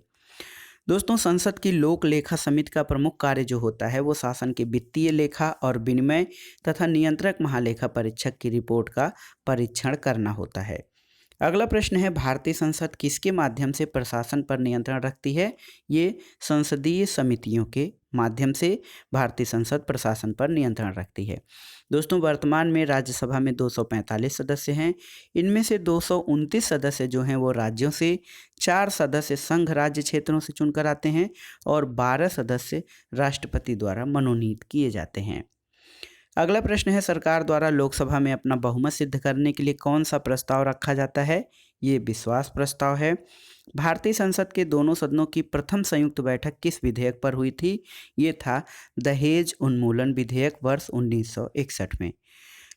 A: दोस्तों, संसद की लोक लेखा समिति का प्रमुख कार्य जो होता है वो शासन के वित्तीय लेखा और विनिमय तथा नियंत्रक महालेखा परीक्षक की रिपोर्ट का परीक्षण करना होता है। अगला प्रश्न है, भारतीय संसद किसके माध्यम से प्रशासन पर नियंत्रण रखती है? ये संसदीय समितियों के माध्यम से भारतीय संसद प्रशासन पर नियंत्रण रखती है। दोस्तों, वर्तमान में राज्यसभा में 245 सदस्य हैं। इनमें से 229 सदस्य जो हैं वो राज्यों से, 4 सदस्य संघ राज्य क्षेत्रों से चुनकर आते हैं और 12 सदस्य राष्ट्रपति द्वारा मनोनीत किए जाते हैं। अगला प्रश्न है, सरकार द्वारा लोकसभा में अपना बहुमत सिद्ध करने के लिए कौन सा प्रस्ताव रखा जाता है? ये विश्वास प्रस्ताव है। भारतीय संसद के दोनों सदनों की प्रथम संयुक्त बैठक किस विधेयक पर हुई थी? ये था दहेज उन्मूलन विधेयक वर्ष 1961 में।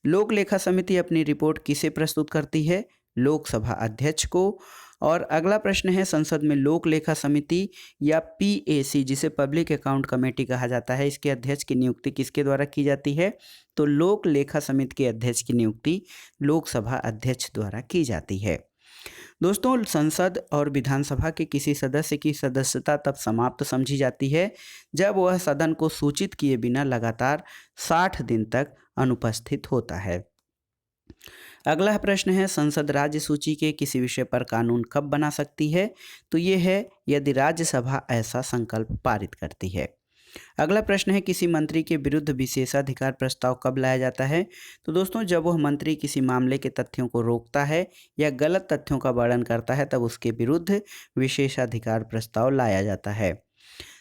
A: लोक लेखा समिति अपनी रिपोर्ट किसे प्रस्तुत करती है? लोकसभा अध्यक्ष को। और अगला प्रश्न है, संसद में लोक लेखा समिति या पीएसी जिसे पब्लिक अकाउंट कमेटी कहा जाता है, इसके अध्यक्ष की नियुक्ति किसके द्वारा की जाती है? तो लोक लेखा समिति के अध्यक्ष की नियुक्ति लोकसभा अध्यक्ष द्वारा की जाती है। दोस्तों, संसद और विधानसभा के किसी सदस्य की सदस्यता तब समाप्त समझी जाती है जब वह सदन को सूचित किए बिना लगातार 60 दिन तक अनुपस्थित होता है। अगला प्रश्न है, संसद राज्य सूची के किसी विषय पर कानून कब बना सकती है? तो ये है यदि राज्यसभा ऐसा संकल्प पारित करती है। अगला प्रश्न है, किसी मंत्री के विरुद्ध विशेषाधिकार प्रस्ताव कब लाया जाता है? तो दोस्तों, जब वह मंत्री किसी मामले के तथ्यों को रोकता है या गलत तथ्यों का वर्णन करता है तब उसके विरुद्ध विशेषाधिकार प्रस्ताव लाया जाता है।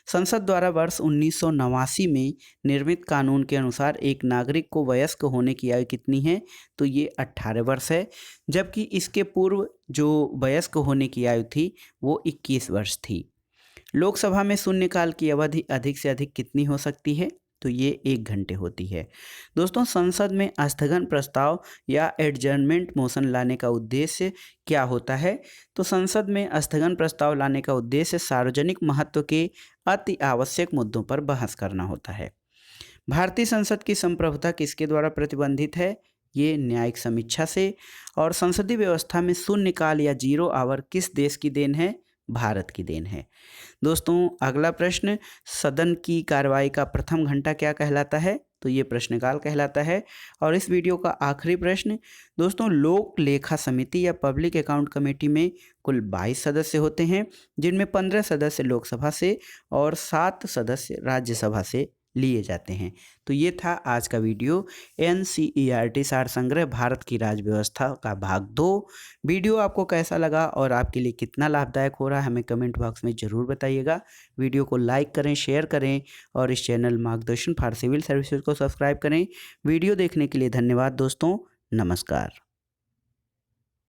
A: संसद द्वारा वर्ष 1989 में निर्मित कानून के अनुसार एक नागरिक को वयस्क होने की आयु कितनी है? तो ये 18 वर्ष है, जबकि इसके पूर्व जो वयस्क होने की आयु थी वो 21 वर्ष थी। लोकसभा में शून्यकाल की अवधि अधिक से अधिक कितनी हो सकती है? तो ये 1 घंटे होती है। दोस्तों, संसद में स्थगन प्रस्ताव या एडजर्नमेंट मोशन लाने का उद्देश्य क्या होता है? तो संसद में स्थगन प्रस्ताव लाने का उद्देश्य सार्वजनिक महत्व के अति आवश्यक मुद्दों पर बहस करना होता है। भारतीय संसद की संप्रभुता किसके द्वारा प्रतिबंधित है? ये न्यायिक समीक्षा से। और संसदीय व्यवस्था में शून्यकाल या 0 आवर किस देश की देन है? भारत की देन है। दोस्तों, अगला प्रश्न, सदन की कार्रवाई का प्रथम घंटा क्या कहलाता है? तो ये प्रश्नकाल कहलाता है। और इस वीडियो का आखिरी प्रश्न, दोस्तों, लोक लेखा समिति या पब्लिक अकाउंट कमेटी में कुल 22 सदस्य होते हैं, जिनमें 15 सदस्य लोकसभा से और 7 सदस्य राज्यसभा से लिए जाते हैं। तो ये था आज का वीडियो, एनसीईआरटी सार संग्रह भारत की राज्य व्यवस्था का भाग 2। वीडियो आपको कैसा लगा और आपके लिए कितना लाभदायक हो रहा है हमें कमेंट बॉक्स में ज़रूर बताइएगा। वीडियो को लाइक करें, शेयर करें और इस चैनल मार्गदर्शन फॉर सिविल सर्विसेज को सब्सक्राइब करें। वीडियो देखने के लिए धन्यवाद दोस्तों, नमस्कार।